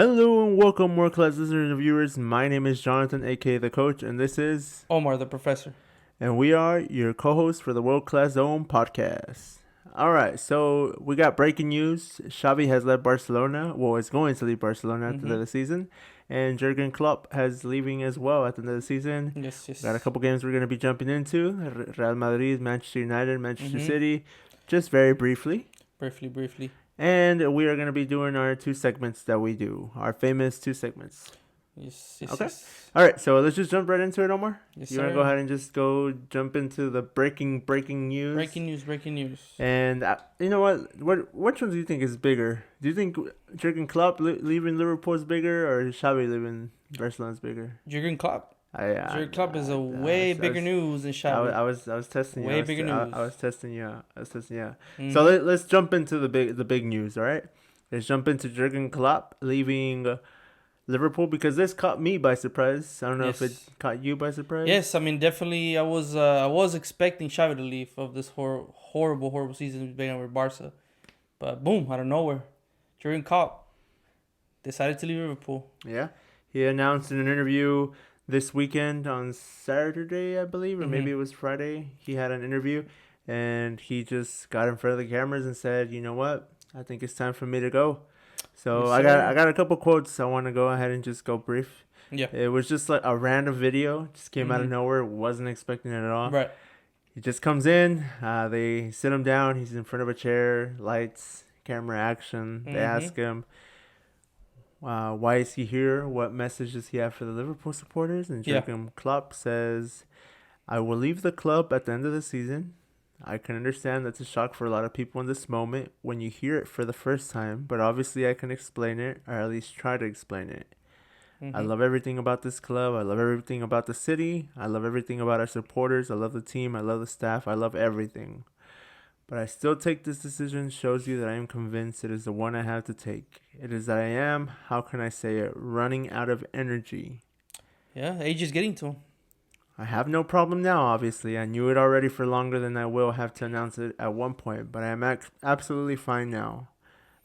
Hello and welcome, world class listeners and viewers. My name is Jonathan, aka the coach, and this is Omar, the professor. and we are your co-hosts for the World Class Zone podcast. All right, so we got breaking news. Xavi has left Barcelona. Well, is going to leave Barcelona at the end of the season, and Jurgen Klopp has leaving as well at the end of the season. Yes. Got a couple games we're going to be jumping into: Real Madrid, Manchester United, Manchester City. Just very briefly. Briefly. And we are going to be doing our two segments that we do, our famous two segments. Yes. Okay. All right, so let's just jump right into it, Omar. Yes, you want to go ahead and just jump into the breaking news? Breaking news. And you know what? Which one do you think is bigger? Do you think Jurgen Klopp leaving Liverpool is bigger, or Xavi leaving Barcelona is bigger? Jurgen Klopp. Jurgen Klopp is a way bigger news than Xavi. I was testing you. Way bigger news. I was testing you out. So let's jump into the big news. All right, let's jump into Jurgen Klopp leaving Liverpool, because this caught me by surprise. I don't know if it caught you by surprise. Yes, I mean definitely. I was expecting Xavi to leave of this horrible season he's been with Barca, but boom, out of nowhere, Jurgen Klopp decided to leave Liverpool. Yeah, he announced in an interview this weekend on Saturday, I believe, or maybe it was Friday. He had an interview, and he just got in front of the cameras and said, "You know what? I think it's time for me to go." So Yes, I got a couple quotes. I want to go ahead and just go brief. Yeah. It was just like a random video. Just came out of nowhere. Wasn't expecting it at all. Right. He just comes in. They sit him down. He's in front of a chair. Lights, camera action. They ask him, why is he here? What message does he have for the Liverpool supporters? And Jurgen Klopp says, "I will leave the club at the end of the season. I can understand that's a shock for a lot of people in this moment when you hear it for the first time, but obviously I can explain it, or at least try to explain it. I love everything about this club. I love everything about the city. I love everything about our supporters. I love the team. I love the staff. I love everything. But I still take this decision shows you that I am convinced it is the one I have to take. It is that I am, how can I say it, running out of energy. Yeah, age is getting to him. I have no problem now, obviously. I knew it already for longer than I will have to announce it at one point, but I am absolutely fine now.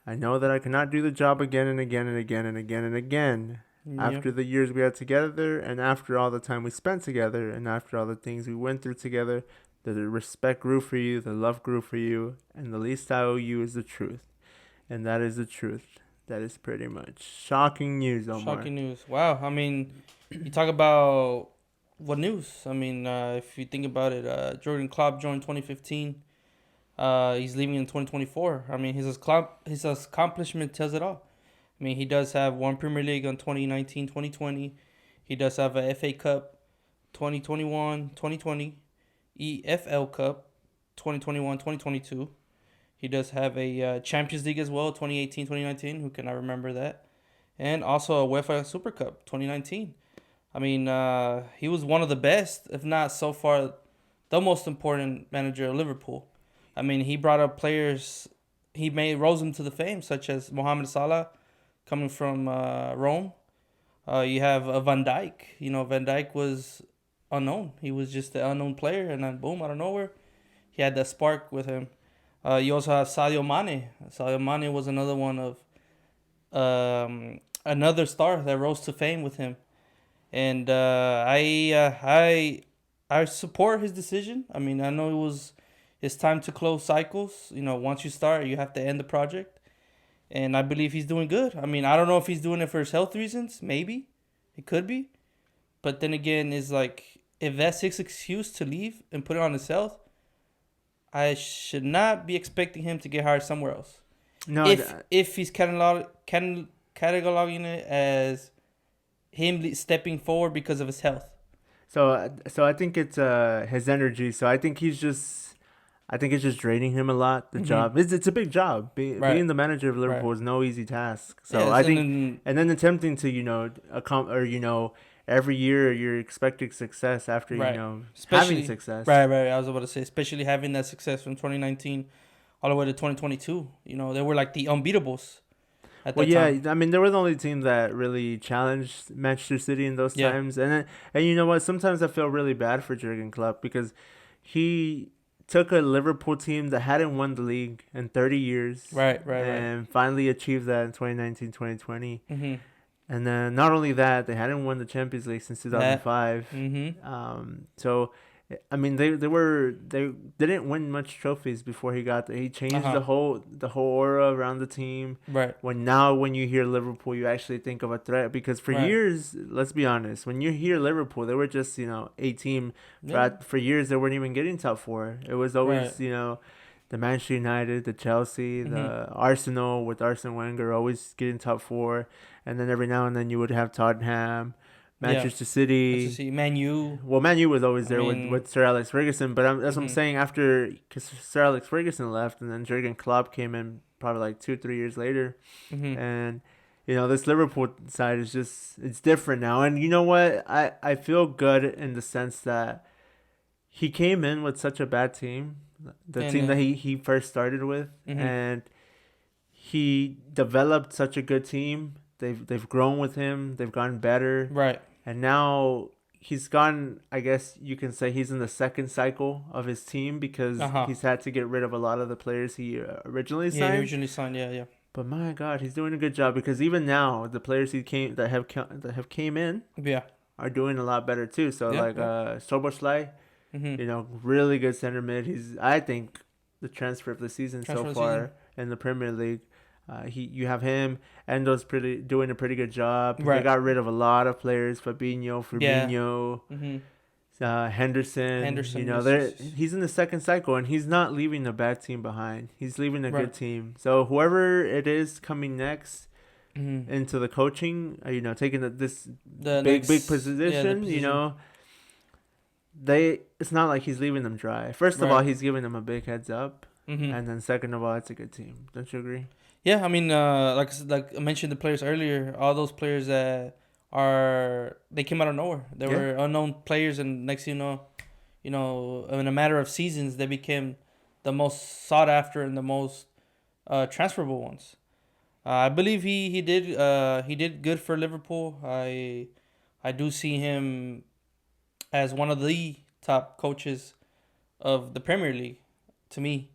I know that I cannot do the job again and again and again and again and again. After the years we had together, and after all the time we spent together, and after all the things we went through together, the respect grew for you, the love grew for you, and the least I owe you is the truth. And that is the truth. That is pretty much shocking news, Omar. Shocking news. Wow. I mean, you talk about what news? I mean, if you think about it, Jurgen Klopp joined 2015. He's leaving in 2024. I mean, his accomplishment tells it all. I mean, he does have one Premier League on 2019-2020. He does have a FA Cup 2021-2020. EFL Cup 2021-2022. He does have a Champions League as well, 2018-2019. Who cannot remember that? And also a UEFA Super Cup 2019. I mean, he was one of the best, if not so far, the most important manager of Liverpool. I mean, he brought up players, rose them to the fame, such as Mohamed Salah, coming from Rome. You have Van Dijk. You know, Van Dijk was unknown. He was just an unknown player, and then boom, out of nowhere, he had that spark with him. You also have Sadio Mane. Sadio Mane was another one of another star that rose to fame with him. And I support his decision. I mean, I know it's time to close cycles. You know, once you start, you have to end the project. And I believe he's doing good. I mean, I don't know if he's doing it for his health reasons. Maybe. It could be. But then again, it's like, if that's his excuse to leave and put it on his health, I should not be expecting him to get hired somewhere else. No, if he's cataloging it as him stepping forward because of his health. So I think it's his energy. So I think it's just draining him a lot. The job it's a big job. Being the manager of Liverpool is no easy task. So I think, and then attempting to every year you're expecting success after having success. Right. I was about to say, especially having that success from 2019 all the way to 2022. You know, they were like the unbeatables. I mean, they were the only team that really challenged Manchester City in those times. And you know what? Sometimes I feel really bad for Jurgen Klopp because he took a Liverpool team that hadn't won the league in 30 years. Right. And finally achieved that in 2019, 2020. Mm-hmm. And then not only that, they hadn't won the Champions League since 2005. Mm-hmm. So I mean, they didn't win much trophies before he got there. He changed the whole aura around the team. Right. When you hear Liverpool, you actually think of a threat, because for years, let's be honest, when you hear Liverpool, they were just a team. For years, they weren't even getting top four. It was always the Manchester United, the Chelsea, the Arsenal with Arsene Wenger always getting top four, and then every now and then you would have Tottenham. Manchester City, Man U. Well, Man U was always there with Sir Alex Ferguson, but that's what I'm saying. After, because Sir Alex Ferguson left, and then Jurgen Klopp came in probably like 2-3 years later, and this Liverpool side is it's different now. And you know what? I feel good in the sense that he came in with such a bad team, the team that he first started with, and he developed such a good team. They've grown with him. They've gotten better. Right. And now he's gone, I guess you can say he's in the second cycle of his team, because he's had to get rid of a lot of the players he originally signed. Yeah. But my God, he's doing a good job, because even now the players that have came in are doing a lot better too. So Szoboszlai, really good center mid. He's, I think, the transfer of the season so far in the Premier League. You have him. Endo's doing a pretty good job. Right. They got rid of a lot of players. Fabinho, Firmino, Henderson. He's in the second cycle, and he's not leaving a bad team behind. He's leaving a good team. So whoever it is coming next into the coaching, taking this big position, it's not like he's leaving them dry. First of all, he's giving them a big heads up, and then second of all, it's a good team. Don't you agree? Yeah, I mean, like I mentioned the players earlier, all those players that they came out of nowhere. They were unknown players, and next thing you know, in a matter of seasons, they became the most sought after and the most transferable ones. I believe he did good for Liverpool. I do see him as one of the top coaches of the Premier League, to me.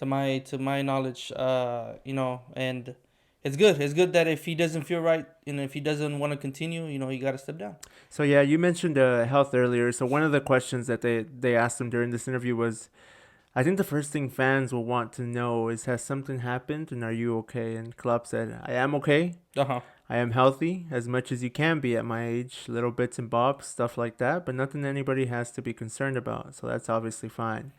To my knowledge, and it's good. It's good that if he doesn't feel right, if he doesn't want to continue, he got to step down. So yeah, you mentioned health earlier. So one of the questions that they asked him during this interview was, I think the first thing fans will want to know is, has something happened and are you okay? And Klopp said, I am okay. I am healthy as much as you can be at my age, little bits and bobs, stuff like that, but nothing anybody has to be concerned about. So that's obviously fine.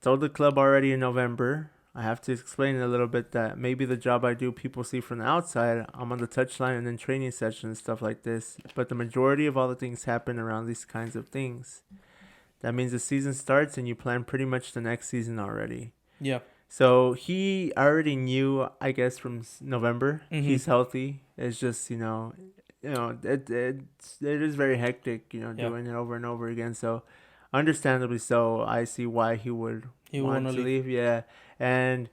Told the club already in November. I have to explain a little bit that maybe the job I do, people see from the outside. I'm on the touchline and then training sessions and stuff like this. But the majority of all the things happen around these kinds of things. That means the season starts and you plan pretty much the next season already. Yeah. So he already knew, I guess, from November, he's healthy. It's just, it is very hectic, doing it over and over again. So understandably so, I see why he would want to leave. Yeah. And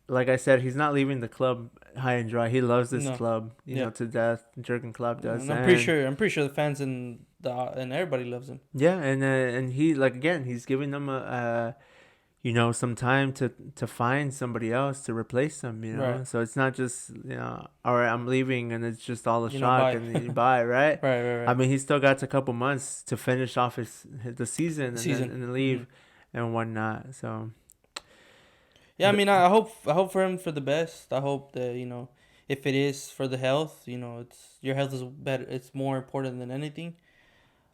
like I said, he's not leaving the club high and dry. He loves this club, to death. Jurgen Klopp does. And I'm pretty sure the fans and everybody loves him. Yeah, and he, like, again, he's giving them some time to find somebody else to replace them, Right. So it's not just, all right, I'm leaving and it's just all a shock and you buy, right? Right. I mean, he's still got a couple months to finish off the season and then leave and whatnot. So yeah, I mean, I hope for him for the best. I hope that, if it is for the health, your health is better. It's more important than anything.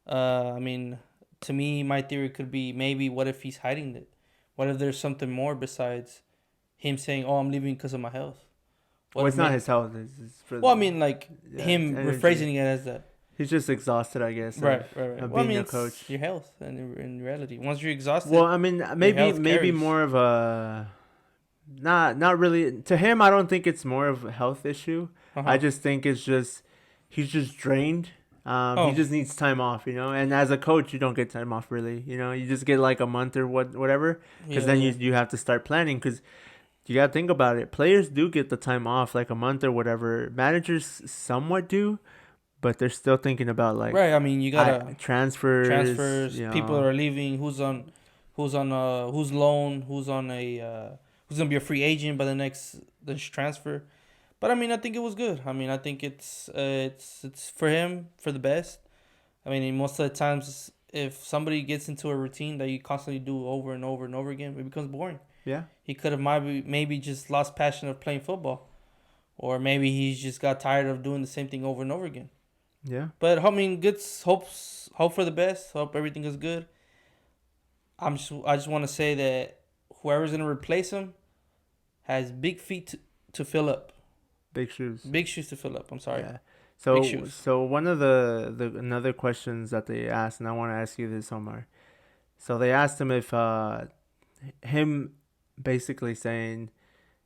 I mean, to me, my theory could be, maybe what if he's hiding it? What if there's something more besides him saying, "Oh, I'm leaving because of my health"? It's not his health. It's him rephrasing it as that. He's just exhausted, I guess. Right. Of being a coach. Your health, and in reality, once you're exhausted. Well, I mean, maybe more of a. Not really. To him, I don't think it's more of a health issue. I just think it's just he's just drained. He just needs time off, And as a coach, you don't get time off, really. You just get like a month or whatever. Because then you have to start planning. Because you got to think about it. Players do get the time off, like a month or whatever. Managers somewhat do. But they're still thinking about, like... Right, I mean, you got transfers. People are leaving. Who's on who's on who's loan, who's on a who's gonna be a free agent by the next transfer. But I mean, I think it was good. I mean, I think it's for him for the best. I mean, most of the times, if somebody gets into a routine that you constantly do over and over and over again, it becomes boring. Yeah. He could have maybe just lost passion of playing football, or maybe he just got tired of doing the same thing over and over again. Yeah. But I mean, hope for the best. Hope everything is good. I just want to say that whoever's gonna replace him has big feet to fill up. Big shoes. Big shoes to fill up. I'm sorry. Yeah. Big shoes. So one of the another questions that they asked, and I want to ask you this, Omar. So they asked him if him basically saying,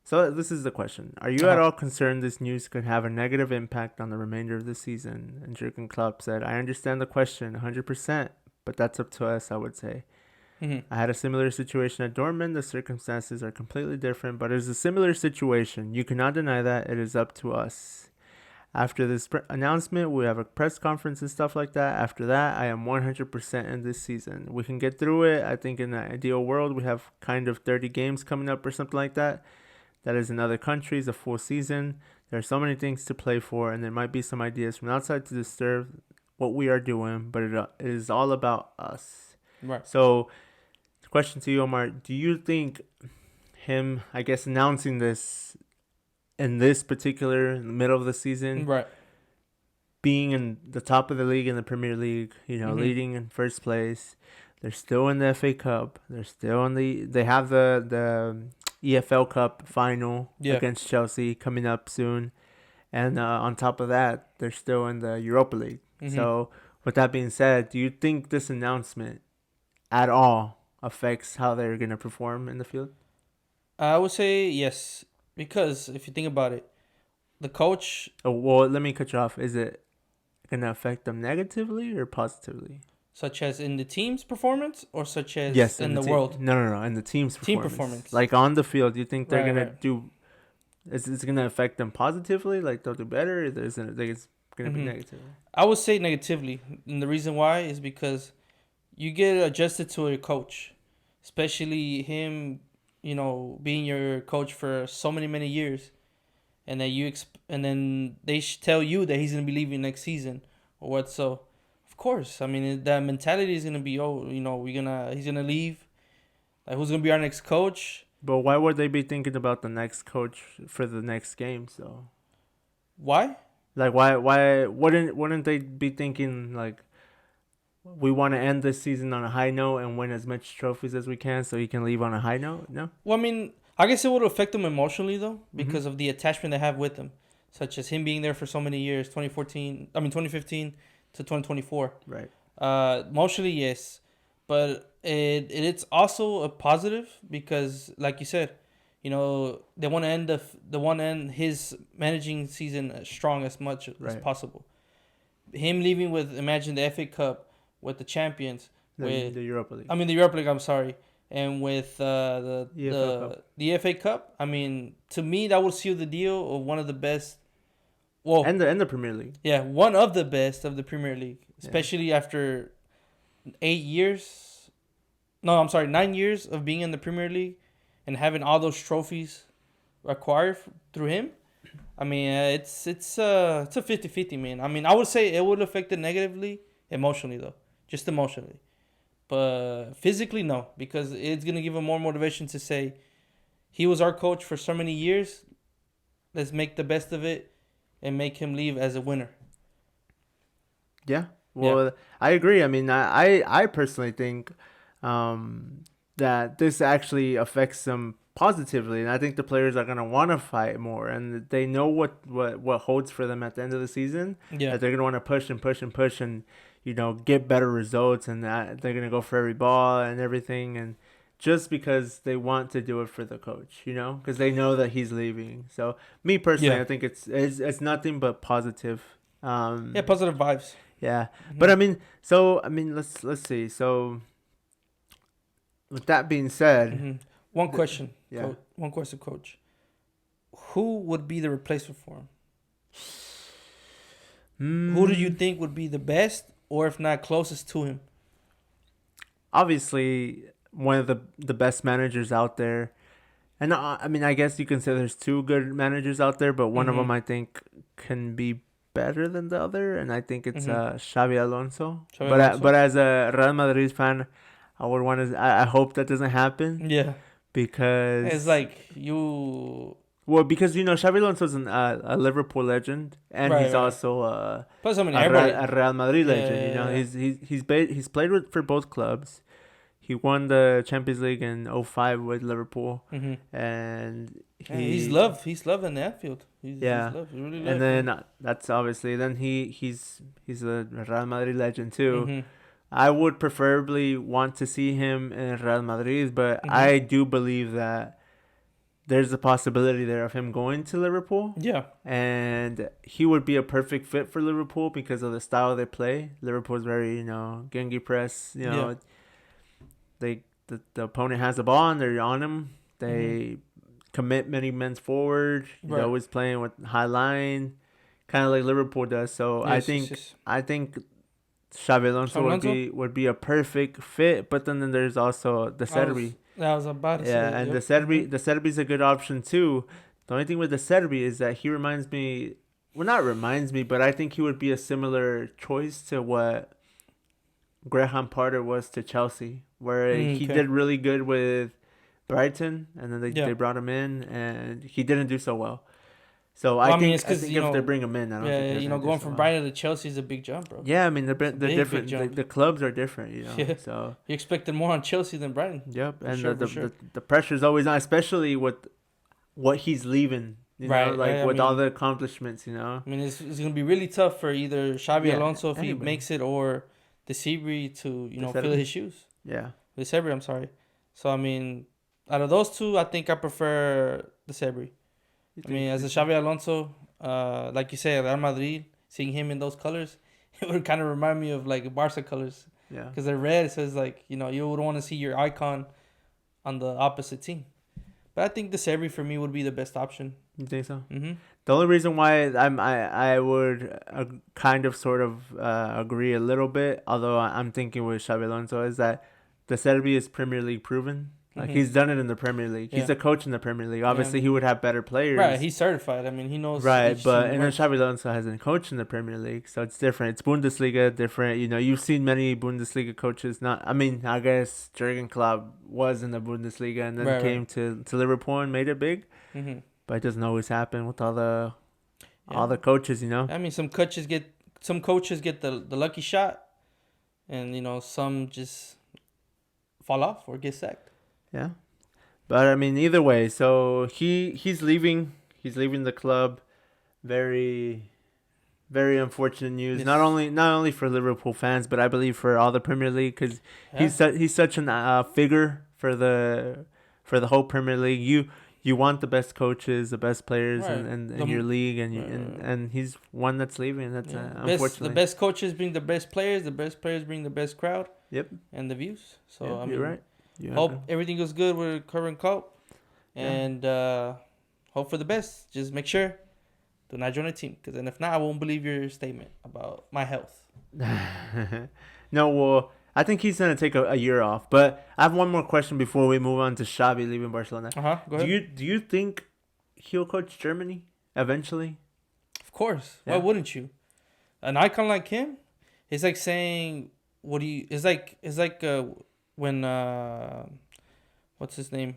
so this is the question: are you at all concerned this news could have a negative impact on the remainder of the season? And Jurgen Klopp said, "I understand the question 100%, but that's up to us, I would say." I had a similar situation at Dortmund. The circumstances are completely different, but it is a similar situation. You cannot deny that. It is up to us. After this announcement, we have a press conference and stuff like that. After that, I am 100% in this season. We can get through it. I think in an ideal world, we have kind of 30 games coming up or something like that. That is in other countries, a full season. There are so many things to play for, and there might be some ideas from outside to disturb what we are doing, but it is all about us. Right. So, question to you, Omar. Do you think him, I guess, announcing this in this particular in the middle of the season, right, being in the top of the league in the Premier League, leading in first place, they're still in the FA Cup, they're still in they have the EFL Cup final against Chelsea coming up soon, and on top of that, they're still in the Europa League. So, with that being said, do you think this announcement at all affects how they're going to perform in the field? I would say yes, because if you think about it, the coach... Oh, well, let me cut you off. Is it going to affect them negatively or positively? Such as in the team's performance, or such as in the world? No. In the team's performance. Team performance. Like on the field, do you think they're going to do... Is it going to affect them positively? Like they'll do better? Or is it going to be negative? I would say negatively. And the reason why is because you get adjusted to a coach, especially him, being your coach for so many years, and then they tell you that he's gonna be leaving next season or what. So, of course, I mean that mentality is gonna be, he's gonna leave. Like, who's gonna be our next coach? But why would they be thinking about the next coach for the next game? So, why? Like, why wouldn't they be thinking like, we want to end this season on a high note and win as much trophies as we can so he can leave on a high note? No? Well, I mean, I guess it would affect them emotionally, though, because of the attachment they have with him, such as him being there for so many years, 2015 to 2024. Right. Emotionally, yes. But it's also a positive because, like you said, they want to end his managing season strong as much as possible. Him leaving with, imagine, the FA Cup, with the champions, with the Europa League. I mean the Europa League. I'm sorry, and with the FA Cup. I mean, to me, that would seal the deal of one of the best. Well, and the Premier League. Yeah, one of the best of the Premier League, especially after 8 years. No, I'm sorry, 9 years of being in the Premier League and having all those trophies acquired through him. I mean, it's a 50-50, man. I mean, I would say it would affect it negatively, emotionally though. Just emotionally. But physically, no. Because it's going to give him more motivation to say, he was our coach for so many years. Let's make the best of it and make him leave as a winner. Yeah. Well, I agree. I mean, I personally think that this actually affects them positively. And I think the players are going to want to fight more. And they know what holds for them at the end of the season. Yeah. That they're going to want to push and get better results, and that they're gonna go for every ball and everything, and just because they want to do it for the coach, because they know that he's leaving. So me personally, I think it's nothing but positive. Positive vibes. Yeah, but I mean, let's see. So with that being said, one question, coach. Who would be the replacement for him? Who do you think would be the best? Or if not, closest to him? Obviously, one of the best managers out there. And I mean, I guess you can say there's two good managers out there, but one of them I think can be better than the other, and I think it's Xavi Alonso. Xavi Alonso. But as a Real Madrid fan, I would want to. I hope that doesn't happen. Yeah. Because it's like you. Well, because Xavi Alonso is a Liverpool legend, and he's also Plus, I mean, a Real Madrid legend. Yeah. He's played for both clubs. He won the Champions League in 2005 with Liverpool, and he's loved. He's loved in Anfield. He's loved. He's really loved. And then that's obviously he's a Real Madrid legend too. I would preferably want to see him in Real Madrid, but I do believe that there's a possibility there of him going to Liverpool. Yeah. And he would be a perfect fit for Liverpool because of the style they play. Liverpool's very, Gengi press, the opponent has the ball and they're on him. They commit many men forward. They're always playing with high line, kind of like Liverpool does. So I think Xavi Alonso would be a perfect fit. But then there's also the Serbi. I was about to say. Yeah, and the Serbi's a good option too. The only thing with the Serbi is that he reminds me. Well, not reminds me, but I think he would be a similar choice to what Graham Potter was to Chelsea, where he did really good with Brighton, and then they brought him in, and he didn't do so well. So I think if they bring him in, I don't think going from Brighton to Chelsea is a big jump, bro. Yeah, I mean they're different. The clubs are different, Yeah. So you expected more on Chelsea than Brighton. Yep, and the pressure's always on, especially with what he's leaving. With all the accomplishments, I mean, it's gonna be really tough for either Xavi Alonso if he makes it, or the Sebri to fill his shoes. Yeah, the Sebri. I'm sorry. So I mean, out of those two, I think I prefer the Sebri. I mean, as a Xavi Alonso, like you said, Real Madrid, seeing him in those colors, it would kind of remind me of like Barca colors. Yeah. Because they're red, so it's like, you would want to see your icon on the opposite team. But I think the Sebri for me would be the best option. You think so? Mm-hmm. The only reason why I would kind of sort of agree a little bit, although I'm thinking with Xavi Alonso, is that the Serbi is Premier League proven. Like he's done it in the Premier League. He's a coach in the Premier League. Obviously, he would have better players. Right, he's certified. I mean, he knows. Right, but Xavi Alonso hasn't coached in the Premier League, so it's different. It's Bundesliga, different. You've seen many Bundesliga coaches. I guess Jurgen Klopp was in the Bundesliga and then came to Liverpool and made it big. Mm-hmm. But it doesn't always happen with all the coaches. I mean, some coaches get the lucky shot, and some just fall off or get sacked. Yeah, but I mean, either way, so he's leaving. He's leaving the club. Very, very unfortunate news. Yes. Not only for Liverpool fans, but I believe for all the Premier League, because he's such an figure for the whole Premier League. You want the best coaches, the best players in your league, and he's one that's leaving. That's unfortunately the best coaches bring the best players. The best players bring the best crowd. Yep, and the views. So I mean, you're right. Hope everything goes good with current Klopp, and hope for the best. Just make sure do not join a team, because then if not, I won't believe your statement about my health. No, well, I think he's gonna take a year off. But I have one more question before we move on to Xavi leaving Barcelona. Go ahead. Do you think he'll coach Germany eventually? Of course. Yeah. Why wouldn't you? An icon like him, it's like saying, "What do you?" It's like when what's his name,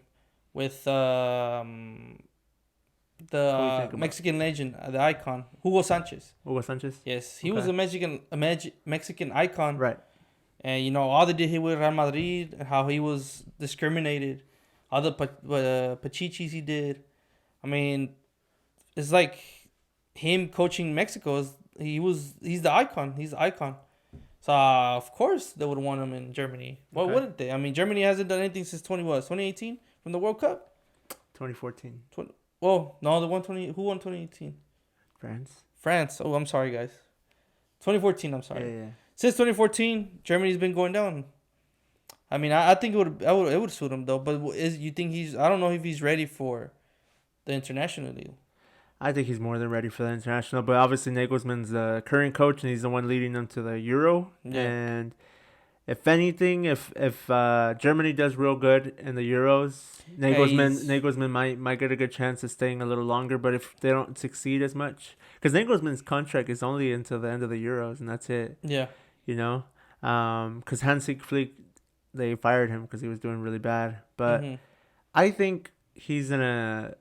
with the Mexican legend, the icon Hugo Sanchez. Yes, he was a Mexican icon. Right. And all they did here with Real Madrid, and how he was discriminated, all the pachichis he did. I mean, it's like him coaching Mexico. He's the icon. He's the icon. So, of course, they would want him in Germany. Why wouldn't they? I mean, Germany hasn't done anything since 2018 from the World Cup? 2014. Who won 2018? France. Oh, I'm sorry, guys. 2014, I'm sorry. Yeah. Since 2014, Germany's been going down. I mean, I think it would suit him, though. But you think I don't know if he's ready for the international league. I think he's more than ready for the international, but obviously Nagelsmann's the current coach, and he's the one leading them to the Euro. Yeah. If anything, if Germany does real good in the Euros, Nagelsmann might get a good chance of staying a little longer. But if they don't succeed as much, because Nagelsmann's contract is only until the end of the Euros, and that's it. Yeah. You know, because Hansi Flick, they fired him because he was doing really bad. But Hmm. I think he's gonna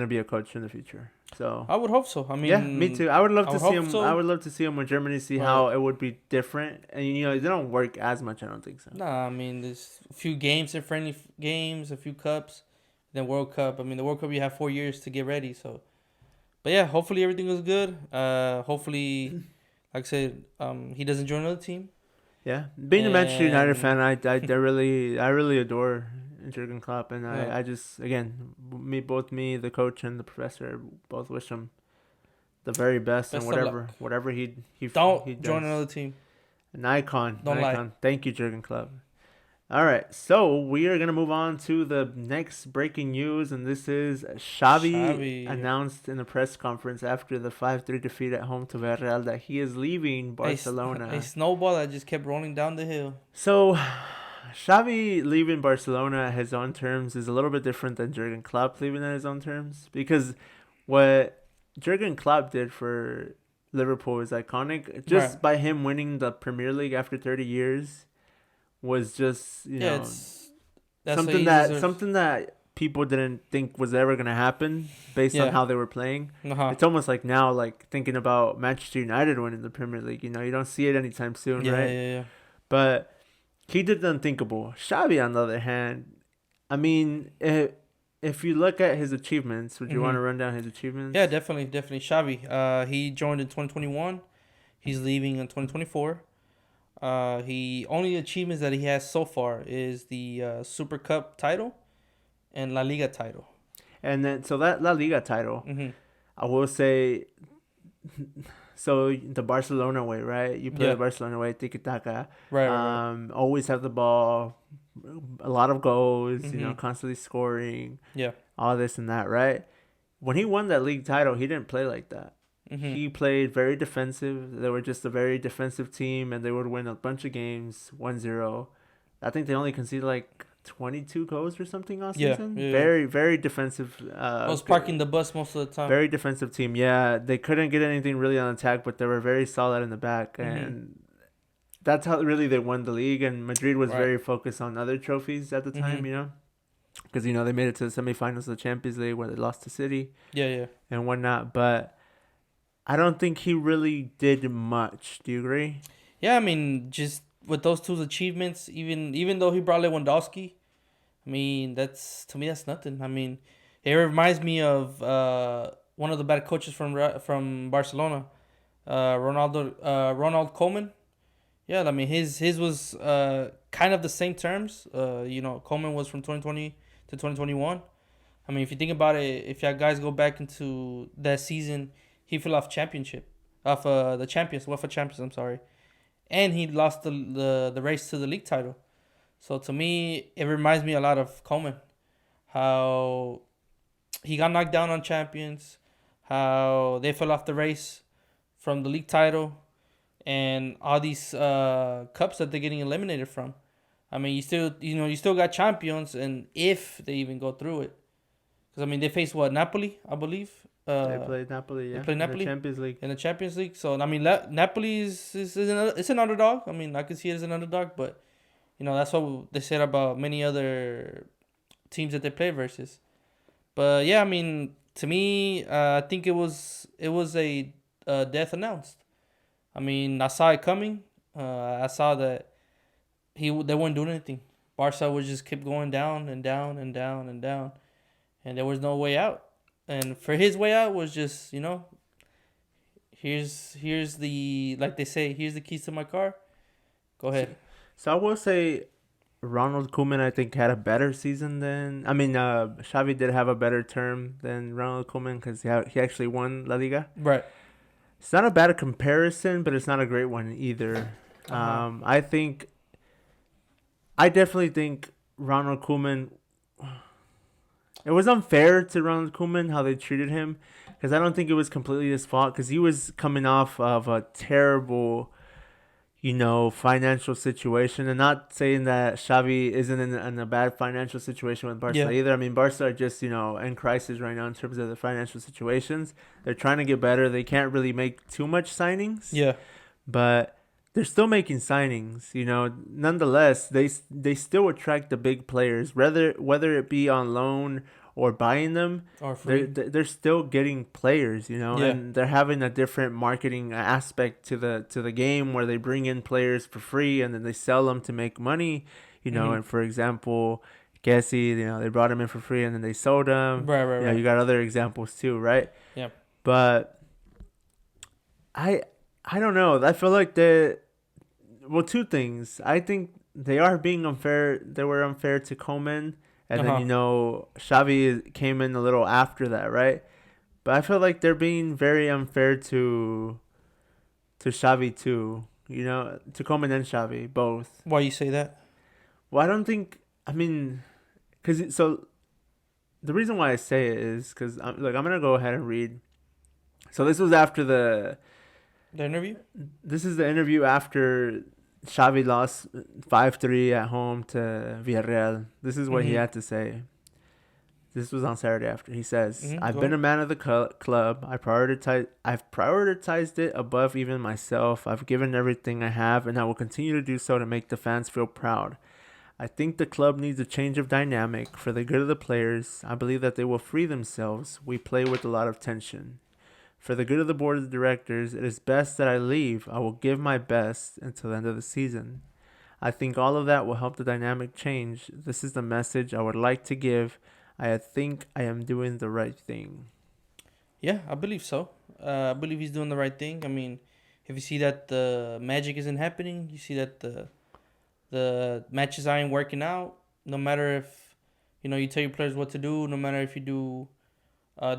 be a coach in the future. So I would hope so. I yeah, me mean, too. I would love I to would see hope him. I so. would love to see him with Germany. See how But it would be different. And they don't work as much. I don't think so. nah, I mean, there's a few games and friendly games, a few cups, then World Cup. I mean, the World Cup you have 4 years to get ready. So, but yeah, hopefully everything was good. Hopefully, like I said, he doesn't join another team. Yeah, being a Manchester United fan, And I really adore Jurgen Klopp, and yeah, I just again me, the coach and the professor both wish him the very best and best of luck. whatever he Don't join does. another team. An icon, Don't lie. Thank you, Jurgen Klopp. All right, so we are gonna move on to the next breaking news, and this is Xavi Xavi. announced in a press conference after the 5-3 defeat at home to Villarreal that he is leaving Barcelona. A snowball that just kept rolling down the hill. So, Xavi leaving Barcelona at his own terms is a little bit different than Jurgen Klopp leaving at his own terms, because what Jurgen Klopp did for Liverpool is iconic. Just Right. by him winning the Premier League after 30 years was just Yeah, that's what something he that deserves. something that people didn't think was ever gonna happen based on Yeah. how they were playing. Uh-huh. It's almost like now, like thinking about Manchester United winning the Premier League. You don't see it anytime soon, Yeah, right? yeah, But he did the unthinkable. Xavi, on the other hand, I mean, if you look at his achievements, would yeah. you want to run down his achievements? Yeah, definitely. Xavi. He joined in 2021. He's leaving in 2024. He only achievements that he has so far is the Super Cup title and La Liga title. And then, so that La Liga title, Mm-hmm. I will say, so the Barcelona way, right? You play Yeah. the Barcelona way, tiki taka. Right. Always have the ball, a lot of goals, Mm-hmm. constantly scoring, Yeah. all this and that, right? When he won that league title, he didn't play like that. Mm-hmm. He played very defensive. They were just a very defensive team, and they would win a bunch of games 1-0. I think they only conceded like 22 goals or something all Yeah. season. Yeah. Very, very defensive. I was parking the bus most of the time. Very defensive team. Yeah, they couldn't get anything really on attack, but they were very solid in the back, Mm-hmm. and that's how really they won the league. And Madrid was Right. very focused on other trophies at the time, Mm-hmm. because they made it to the semifinals of the Champions League where they lost to City Yeah. and whatnot. But I don't think he really did much. Do you agree? Yeah, I mean, just with those two achievements, even though he brought Lewandowski, I mean, that's nothing. I mean, it reminds me of one of the bad coaches from Barcelona, Ronald Koeman. Yeah, I mean, his was kind of the same terms. Koeman was from 2020 to 2021. I mean, if you think about it, if you guys go back into that season, he fell off the champions, UEFA champions. I'm sorry, and he lost the race to the league title. So to me, it reminds me a lot of Koeman, how he got knocked down on champions, how they fell off the race from the league title, and all these cups that they're getting eliminated from. I mean, you still got champions, and if they even go through it, because I mean they face Napoli, I believe. They played Napoli, yeah. They played Napoli in the Champions League. in the Champions League. So I mean, Napoli it's an underdog. I mean, I can see it as an underdog, but that's what they said about many other teams that they play versus. But yeah, I mean, to me, I think it was a death announced. I mean, I saw it coming. I saw that they weren't doing anything. Barca would just keep going down and down and down and down, and there was no way out. And for his way out was just here's the, like they say, here's the keys to my car. Go ahead. So I will say, Ronald Koeman, I think, had a better season than. I mean, Xavi did have a better term than Ronald Koeman because he actually won La Liga. Right. It's not a bad comparison, but it's not a great one either. Uh-huh. I definitely think Ronald Koeman. It was unfair to Ronald Koeman how they treated him, because I don't think it was completely his fault, because he was coming off of a terrible. financial situation. And not saying that Xavi isn't in a bad financial situation with Barca Yeah. either. I mean, Barca are just, in crisis right now in terms of the financial situations. They're trying to get better. They can't really make too much signings. Yeah. But they're still making signings. Nonetheless, they still attract the big players, whether it be on loan or buying them. Or free. They're still getting players, Yeah. and they're having a different marketing aspect to the game where they bring in players for free and then they sell them to make money. And for example, Kessie, they brought him in for free and then they sold him. Right. You got other examples too, right? Yeah. But I don't know. I feel like two things. I think they are being unfair. They were unfair to Koeman, and then Xavi came in a little after that, right? But I feel like they're being very unfair to Xavi too. To Koeman and Xavi both. Why you say that? Well, I don't think. I mean, the reason why I say it is because I'm gonna go ahead and read. So this was after the interview. This is the interview after Xavi lost 5-3 at home to Villarreal. This is what he had to say. This was on Saturday after. He says, I've been a man of the club. I've prioritized it above even myself. I've given everything I have, and I will continue to do so to make the fans feel proud. I think the club needs a change of dynamic for the good of the players. I believe that they will free themselves. We play with a lot of tension. For the good of the board of directors, it is best that I leave. I will give my best until the end of the season. I think all of that will help the dynamic change. This is the message I would like to give. I think I am doing the right thing. Yeah, I believe so. I believe he's doing the right thing. I mean, if you see that the magic isn't happening, you see that the matches aren't working out, no matter if, you tell your players what to do, no matter if you do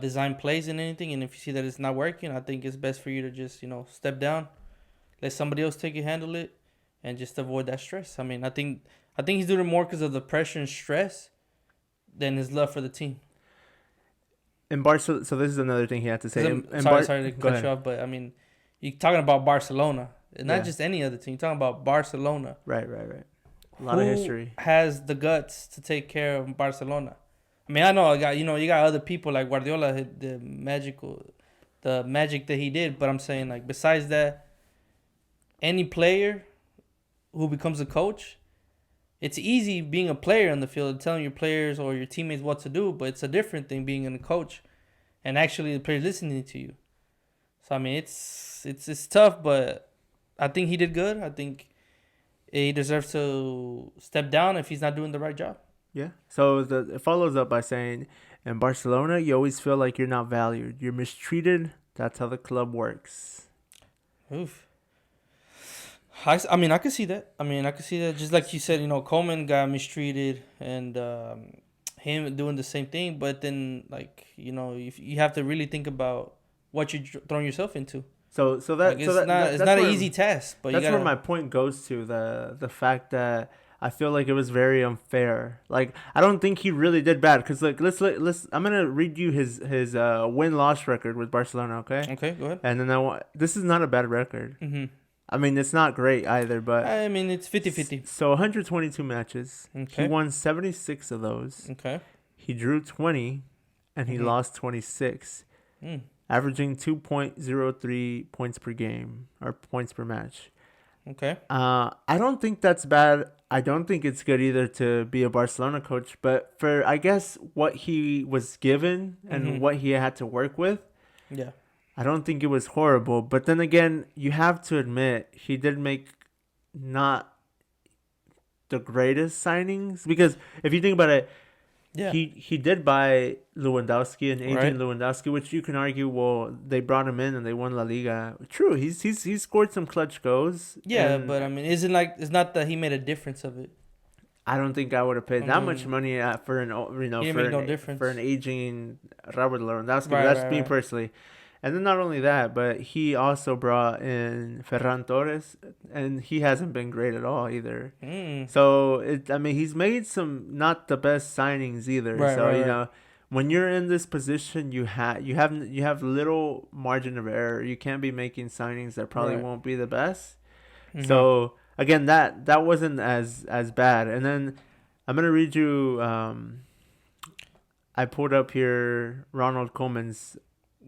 design plays and anything, and if you see that it's not working, I think it's best for you to just step down, let somebody else handle it, and just avoid that stress. I mean, I think he's doing it more because of the pressure and stress than his love for the team. In Barcelona, so this is another thing he had to say. Sorry to cut you off, but I mean, you're talking about Barcelona, and not just any other team. You're talking about Barcelona. Right. A lot of history. Who has the guts to take care of Barcelona? I mean, I know you got other people like Guardiola, the magic that he did, but I'm saying, like, besides that, any player who becomes a coach, it's easy being a player in the field and telling your players or your teammates what to do, but it's a different thing being a coach and actually the players listening to you. So I mean, it's tough, but I think he did good. I think he deserves to step down if he's not doing the right job. Yeah. So it follows up by saying, in Barcelona, you always feel like you're not valued. You're mistreated. That's how the club works. Oof. I mean, I could see that. Just like you said, Koeman got mistreated and him doing the same thing. But then, like, if you have to really think about what you're throwing yourself into. It's not an easy task. But that's where my point goes to, the fact that I feel like it was very unfair. Like, I don't think he really did bad. Because, like, let's. I'm gonna read you his win-loss record with Barcelona. Okay. Okay, go ahead. And then this is not a bad record. Mm-hmm. I mean, it's not great either, but I mean, it's 50-50. So 122 matches. Okay. He won 76 of those. Okay. He drew 20, and he lost 26, averaging 2.03 points per game or points per match. Okay. I don't think that's bad. I don't think it's good either to be a Barcelona coach, but for, I guess, what he was given and what he had to work with, yeah, I don't think it was horrible. But then again, you have to admit he did make not the greatest signings, because if you think about it, yeah, he did buy Lewandowski and agent Right. Lewandowski, which you can argue, well, they brought him in and they won La Liga. True, he's scored some clutch goals. Yeah, but I mean, it's not that he made a difference of it. I don't think I would have paid that much money for an aging Robert Lewandowski. Right, That's right, me right. personally. And then not only that, but he also brought in Ferran Torres, and he hasn't been great at all either. So he's made some not the best signings either. Right, so right. when you're in this position, you have little margin of error. You can't be making signings that probably Right. won't be the best. So again, that wasn't as bad. And then I'm gonna read you. I pulled up here Ronald Koeman's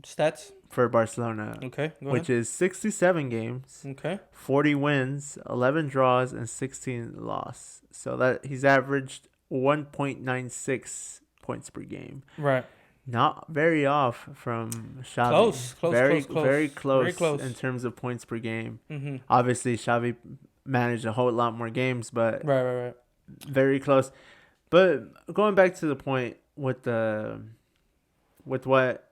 Stats for Barcelona, Okay, go which ahead. is 67 games, Okay. 40 wins, 11 draws, and 16 loss. So that he's averaged 1.96 points per game. Right. Not very off from Xavi. Close, close, Very close, close. very Very close in close. terms of points per game. Mm-hmm. Obviously, Xavi managed a whole lot more games, but Right, right, right. very close. But going back to the point with what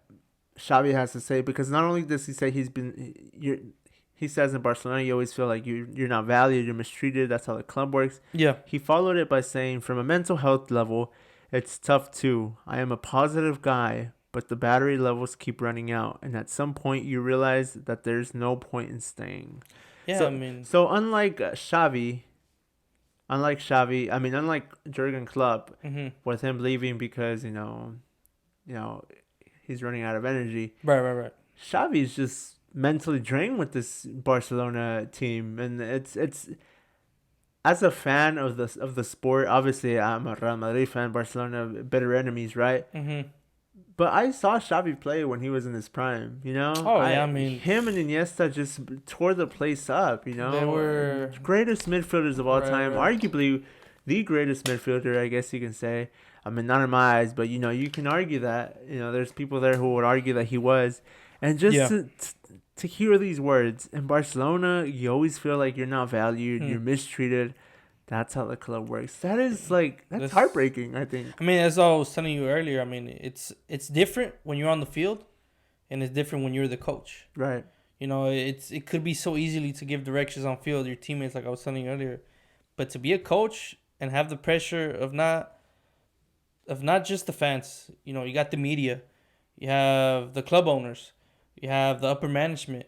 Xavi has to say, because not only does he say he says in Barcelona you always feel like you're not valued, you're mistreated. That's how the club works. Yeah. He followed it by saying, from a mental health level, it's tough too. I am a positive guy, but the battery levels keep running out, and at some point you realize that there's no point in staying. Yeah, So I mean, so unlike Jurgen Klopp, mm-hmm. with him leaving because you know, he's running out of energy. Right, right, right. Xavi is just mentally drained with this Barcelona team, and it's as a fan of the sport. Obviously, I'm a Real Madrid fan. Barcelona, bitter enemies, right? Mm-hmm. But I saw Xavi play when he was in his prime. Oh, yeah, I mean, him and Iniesta just tore the place up. they were Greatest midfielders of all Right, time, right. arguably the greatest midfielder, I guess you can say. I mean, not in my eyes, but you can argue that. There's people there who would argue that he was, and just Yeah. to hear these words in Barcelona, you always feel like you're not valued, Hmm. you're mistreated. That's how the club works. That's This- heartbreaking, I think. I mean, as I was telling you earlier, I mean, it's different when you're on the field, and it's different when you're the coach. Right. It could be so easily to give directions on field, your teammates, like I was telling you earlier, but to be a coach and have the pressure of not just the fans. You got the media, you have the club owners, you have the upper management.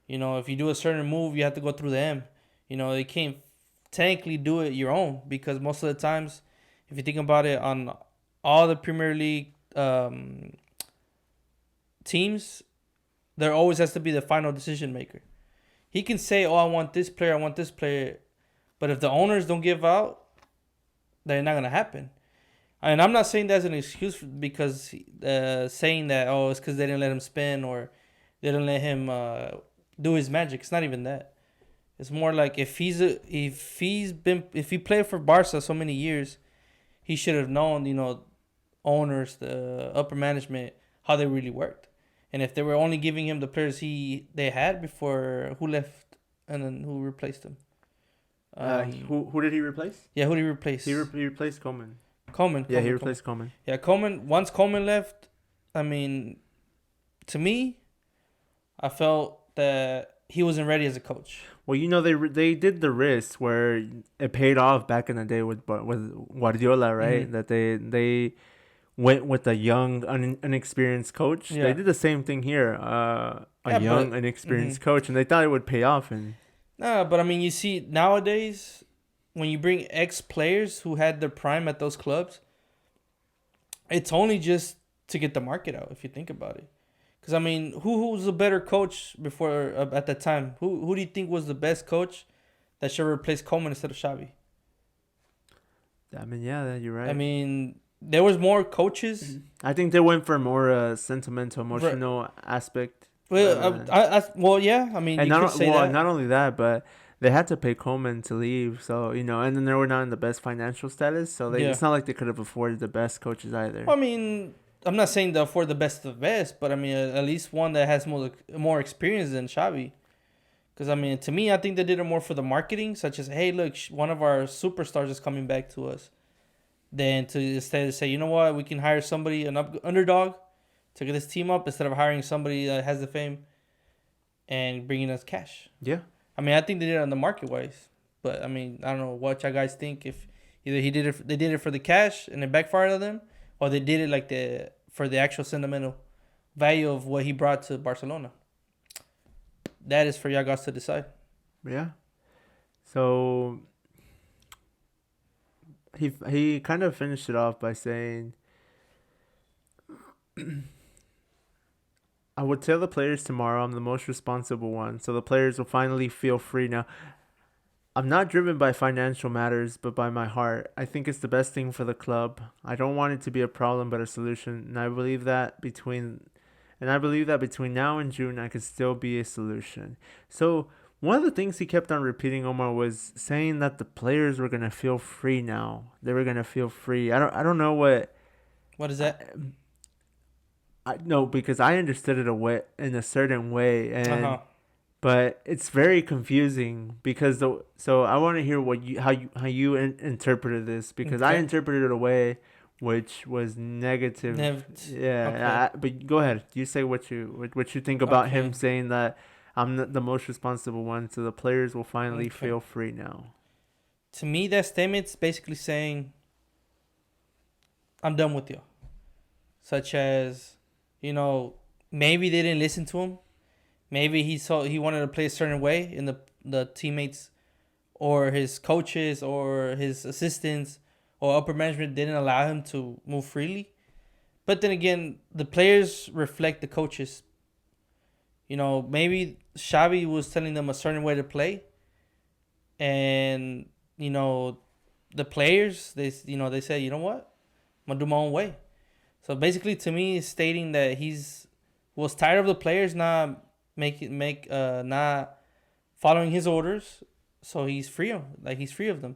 If you do a certain move, you have to go through them. They can't technically do it your own, because most of the times, if you think about it, on all the Premier League teams, there always has to be the final decision maker. He can say, "Oh, I want this player," but if the owners don't give out, then it's not gonna happen. And I'm not saying that's an excuse because saying that, oh, it's because they didn't let him spin or they didn't let him do his magic. It's not even that. It's more like if he played for Barca so many years, he should have known, owners, the upper management, how they really worked. And if they were only giving him the players they had before, who left and then who replaced him? Who did he replace? Yeah, who did he replace? He replaced Coleman. Coleman. Yeah, he replaced Coleman. Yeah, Coleman. Once Coleman left, I mean, to me, I felt that he wasn't ready as a coach. Well, they did the risk where it paid off back in the day with Guardiola, right? Mm-hmm. That they went with a young, inexperienced coach. Yeah. They did the same thing here. Young, inexperienced coach, and they thought it would pay off. And but I mean, you see nowadays, when you bring ex-players who had their prime at those clubs, it's only just to get the market out, if you think about it. Because, I mean, who was a better coach before at that time? Who do you think was the best coach that should replace Coleman instead of Xavi? I mean, yeah, you're right. I mean, there was more coaches. I think they went for more sentimental, emotional aspect. Well, yeah. I mean, and you could say that. Not only that, but they had to pay Coleman to leave. So, and then they were not in the best financial status. So it's not like they could have afforded the best coaches either. Well, I mean, I'm not saying they afford the best of the best, but I mean, at least one that has more experience than Xavi. Because, I mean, to me, I think they did it more for the marketing, such as, hey, look, one of our superstars is coming back to us. Than to instead say, you know what, we can hire somebody, an underdog, to get this team up instead of hiring somebody that has the fame and bringing us cash. Yeah. I mean, I think they did it on the market wise. But, I mean, I don't know what you guys think. If either they did it for the cash and it backfired on them, or they did it for the actual sentimental value of what he brought to Barcelona. That is for y'all guys to decide. Yeah. So he kind of finished it off by saying, I would tell the players tomorrow I'm the most responsible one, so the players will finally feel free now. I'm not driven by financial matters, but by my heart. I think it's the best thing for the club. I don't want it to be a problem, but a solution. And I believe that between now and June, I could still be a solution. So one of the things he kept on repeating, Omar, was saying that the players were gonna feel free now. They were gonna feel free. I don't know what. What is that? I no, because I understood it in a certain way, Uh huh. but it's very confusing because so I want to hear what you how you interpreted this, because I Okay. interpreted it a way which was negative. Never. Okay. Yeah, but go ahead. You say what you think about him Okay. saying that I'm the most responsible one, so the players will finally Okay. feel free now. To me, that statement's basically saying, "I'm done with you." Such as, maybe they didn't listen to him. Maybe he wanted to play a certain way, and the teammates or his coaches or his assistants or upper management didn't allow him to move freely. But then again, the players reflect the coaches. Maybe Xavi was telling them a certain way to play, and the players they said, you know what, I'm gonna do my own way. So basically, to me, it's stating that he's was tired of the players not not following his orders, so he's free of them.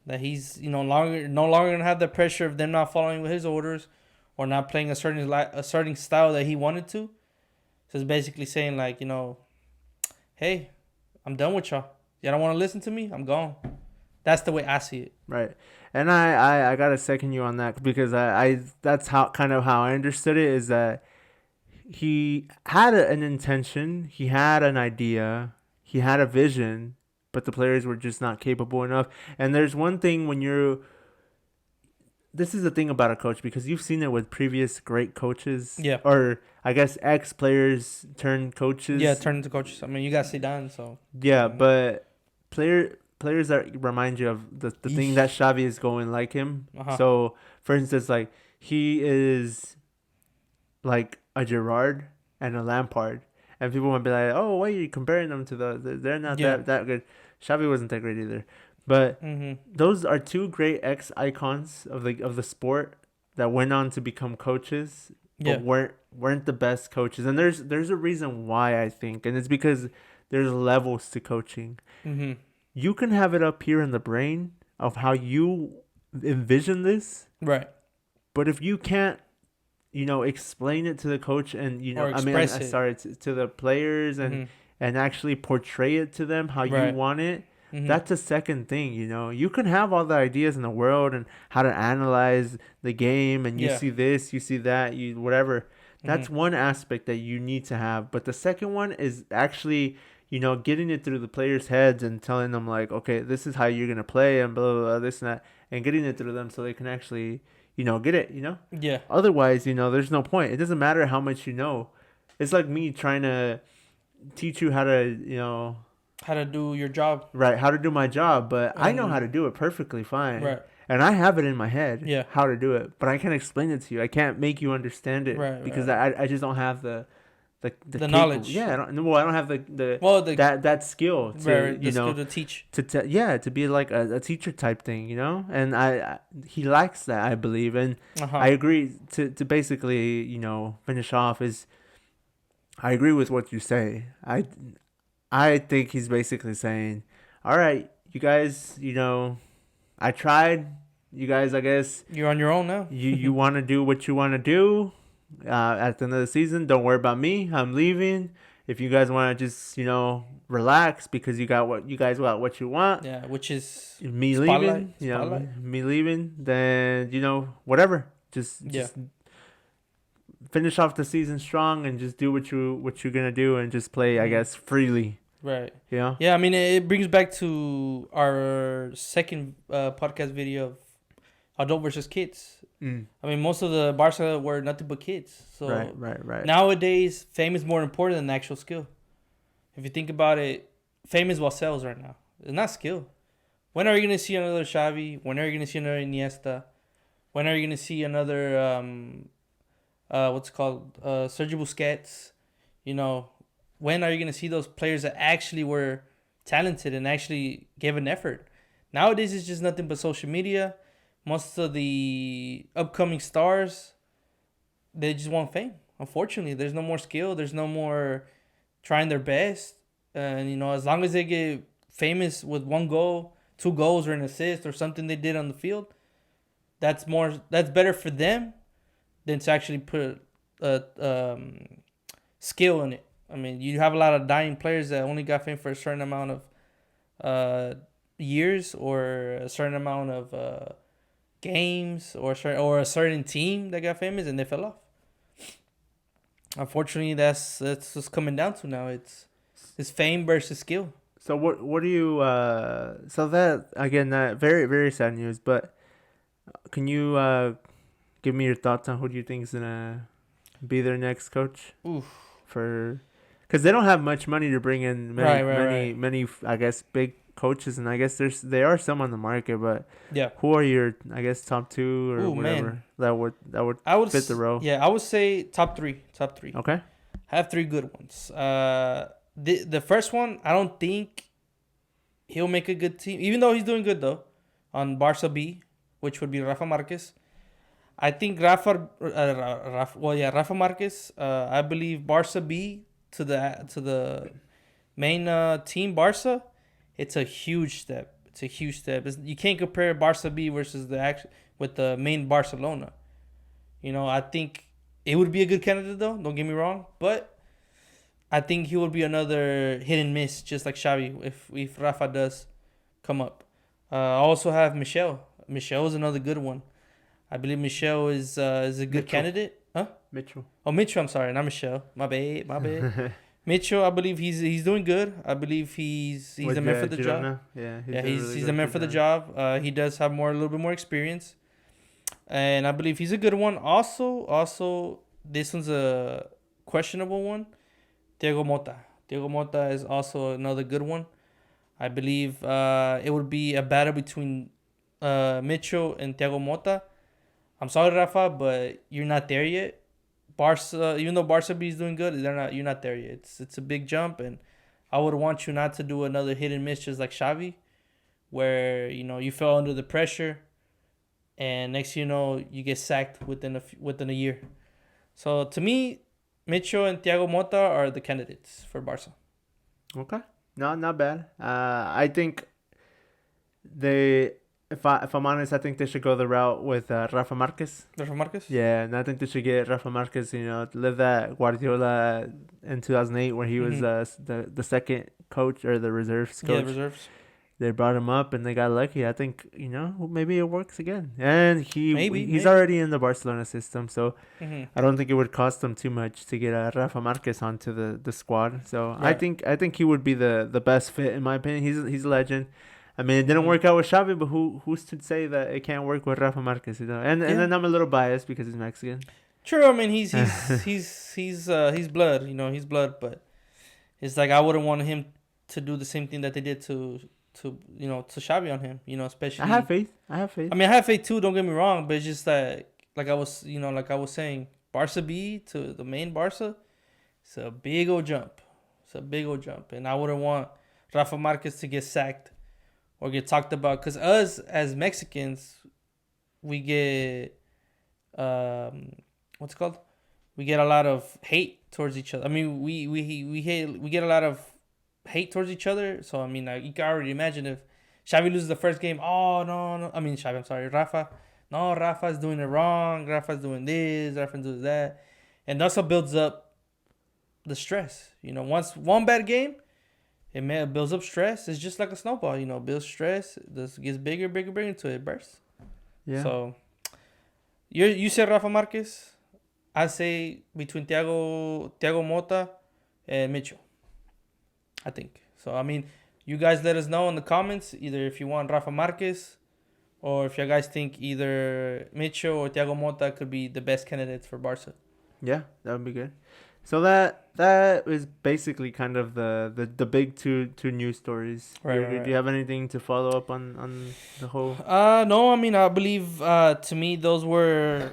That he's no longer gonna have the pressure of them not following his orders, or not playing a certain style that he wanted to. So it's basically saying like, hey, I'm done with y'all. Y'all don't want to listen to me? I'm gone. That's the way I see it. Right. And I gotta second you on that, because I that's how kind of how I understood it, is that he had an intention, he had an idea, he had a vision, but the players were just not capable enough. And there's one thing when you're this is the thing about a coach, because you've seen it with previous great coaches, Yeah. or I guess ex players turned coaches. Yeah, turn into coaches. I mean, you got Zidane, so. Yeah, but players that remind you of the thing that Xavi is going like him. Uh-huh. So, for instance, like he is like a Gerrard and a Lampard, and people might be like, "Oh, why are you comparing them to they're not Yeah. that good." Xavi wasn't that great either, but those are two great ex icons of the sport that went on to become coaches, but Yeah. weren't the best coaches. And there's a reason why, I think, and it's because there's levels to coaching. You can have it up here in the brain of how you envision this, Right. but if you can't, explain it to the coach, and Or I mean, express it. sorry, to the players, and actually portray it to them how you Right. want it. That's a second thing. You can have all the ideas in the world and how to analyze the game, and you Yeah. see this, you see that, you whatever. That's one aspect that you need to have. But the second one is actually, getting it through the players' heads and telling them like, okay, this is how you're gonna play, and blah blah, blah, this and that, and getting it through them so they can actually, get it. Yeah. Otherwise, there's no point. It doesn't matter how much you know. It's like me trying to teach you how to, How to do your job. right, how to do my job, but I know how to And do it perfectly fine. right. And I have it in my head Yeah. how to do it, but I can't explain it to you. I can't make you understand it, Right. because Right. I just don't have the knowledge. Yeah, I don't have the Well, the that skill to right, the skill to teach. to be like a teacher type thing, and he likes that, I believe. And Uh-huh. I agree to basically, finish off, is I agree with what you say. I think he's basically saying, all right, you guys, I tried. You guys, I guess You're on your own now. you want to do what you want to do. At the end of the season, don't worry about me. I'm leaving. If you guys want to just, relax because you guys got what you want. Yeah, which is Me Spotlight. leaving, Spotlight. me leaving, then whatever. Just finish off the season strong and just do what you're gonna do, and just play, I guess, freely. Right. Yeah. Yeah, I mean, it brings back to our second podcast video of adult versus kids. I mean, most of the Barca were nothing but kids. So Right. nowadays, fame is more important than actual skill. If you think about it, fame is what sells right now. It's not skill. When are you going to see another Xavi? When are you going to see another Iniesta? When are you going to see another, Sergio Busquets? When are you going to see those players that actually were talented and actually gave an effort. Nowadays, it's just nothing but social media. Most of the upcoming stars, they just want fame. Unfortunately, there's no more skill. There's no more trying their best. And, as long as they get famous with one goal, 2 goals, or an assist, or something they did on the field, that's better for them than to actually put skill in it. I mean, you have a lot of dying players that only got fame for a certain amount of years, or a certain amount of games, or a certain team that got famous and they fell off. Unfortunately, that's what's coming down to now. It's fame versus skill. So what do you so that again, that very very sad news, but can you give me your thoughts on who do you think is gonna be their next coach? Oof. Because they don't have much money to bring in many I guess big coaches, and I guess there are some on the market, but yeah, who are your, I guess, top 2 or whatever man. that would fit the role? Yeah, I would say top three. Okay, I have 3 good ones. The first one, I don't think he'll make a good team, even though he's doing good though on Barca B, which would be Rafa Marquez. I think Rafa Marquez. I believe Barca B to the main team Barca. It's a huge step. You can't compare Barca B versus with the main Barcelona. I think it would be a good candidate though. Don't get me wrong, but I think he will be another hit and miss, just like Xavi, if Rafa does come up. I also have Michel. Michel is another good one. I believe Michel is a good Mitchell. candidate. Huh? Mitchell. Oh, Mitchell. I'm sorry, not Michel. My bad. Mitchell, I believe he's doing good. I believe he's a man for the job. Yeah, he's a man for the job. He does have a little bit more experience, and I believe he's a good one. Also, this one's a questionable one. Thiago Motta. Thiago Motta is also another good one. I believe it would be a battle between Mitchell and Thiago Motta. I'm sorry, Rafa, but you're not there yet. Barca, even though Barca B is doing good, you're not there yet. It's a big jump, and I would want you not to do another hit and miss just like Xavi, where you fell under the pressure, and next you get sacked within a year. So to me, Mitchell and Thiago Motta are the candidates for Barca. Okay, no, not bad. I think if I'm honest, I think they should go the route with Rafa Marquez. Rafa Marquez? Yeah, and I think they should get Rafa Marquez, to live that Guardiola in 2008 where he was the second coach or the reserves coach. Yeah, reserves. They brought him up and they got lucky. I think, maybe it works again. And he's already in the Barcelona system, so I don't think it would cost them too much to get Rafa Marquez onto the squad. So yeah. I think he would be the best fit in my opinion. He's a legend. I mean, it didn't work out with Xavi, but who's to say that it can't work with Rafa Marquez? And then I'm a little biased because he's Mexican. True. I mean, he's blood. He's blood. But it's like I wouldn't want him to do the same thing that they did to Xavi on him. Especially. I have faith. I mean, I have faith too. Don't get me wrong, but it's just that, like I was saying, Barca B to the main Barca, it's a big old jump. And I wouldn't want Rafa Marquez to get sacked or get talked about, because us as Mexicans, we get what's it called? We get a lot of hate towards each other. I mean, we get a lot of hate towards each other. So I mean, you can already imagine if Xavi loses the first game. Oh no! I mean, Xavi. I'm sorry, Rafa. No, Rafa's doing it wrong. Rafa's doing this. Rafa's doing that, and also builds up the stress. Once one bad game, it builds up stress. It's just like a snowball, builds stress. This gets bigger until it bursts. Yeah. So, you said Rafa Marquez. I say between Thiago Motta and Mitchell. I think so. I mean, you guys let us know in the comments either if you want Rafa Marquez, or if you guys think either Mitchell or Thiago Motta could be the best candidates for Barca. Yeah, that would be good. So that is basically kind of the big two news stories. Right. Do you have anything to follow up on the whole? No, I mean, I believe to me those were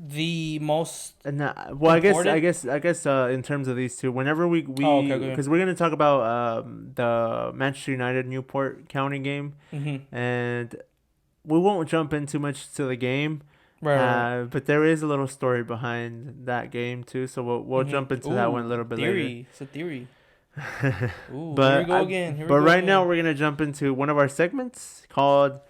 the most And well, important. I guess in terms of these two, whenever we Oh, okay, okay. because we're gonna talk about the Manchester United Newport County game, Mm-hmm. and we won't jump in too much to the game. Right, right. But there is a little story behind that game too, so we'll jump Mm-hmm. into that one a little Ooh, bit later. theory. It's a theory. Ooh, here we but go again. Here we but go right now again. we're gonna jump into one of our segments called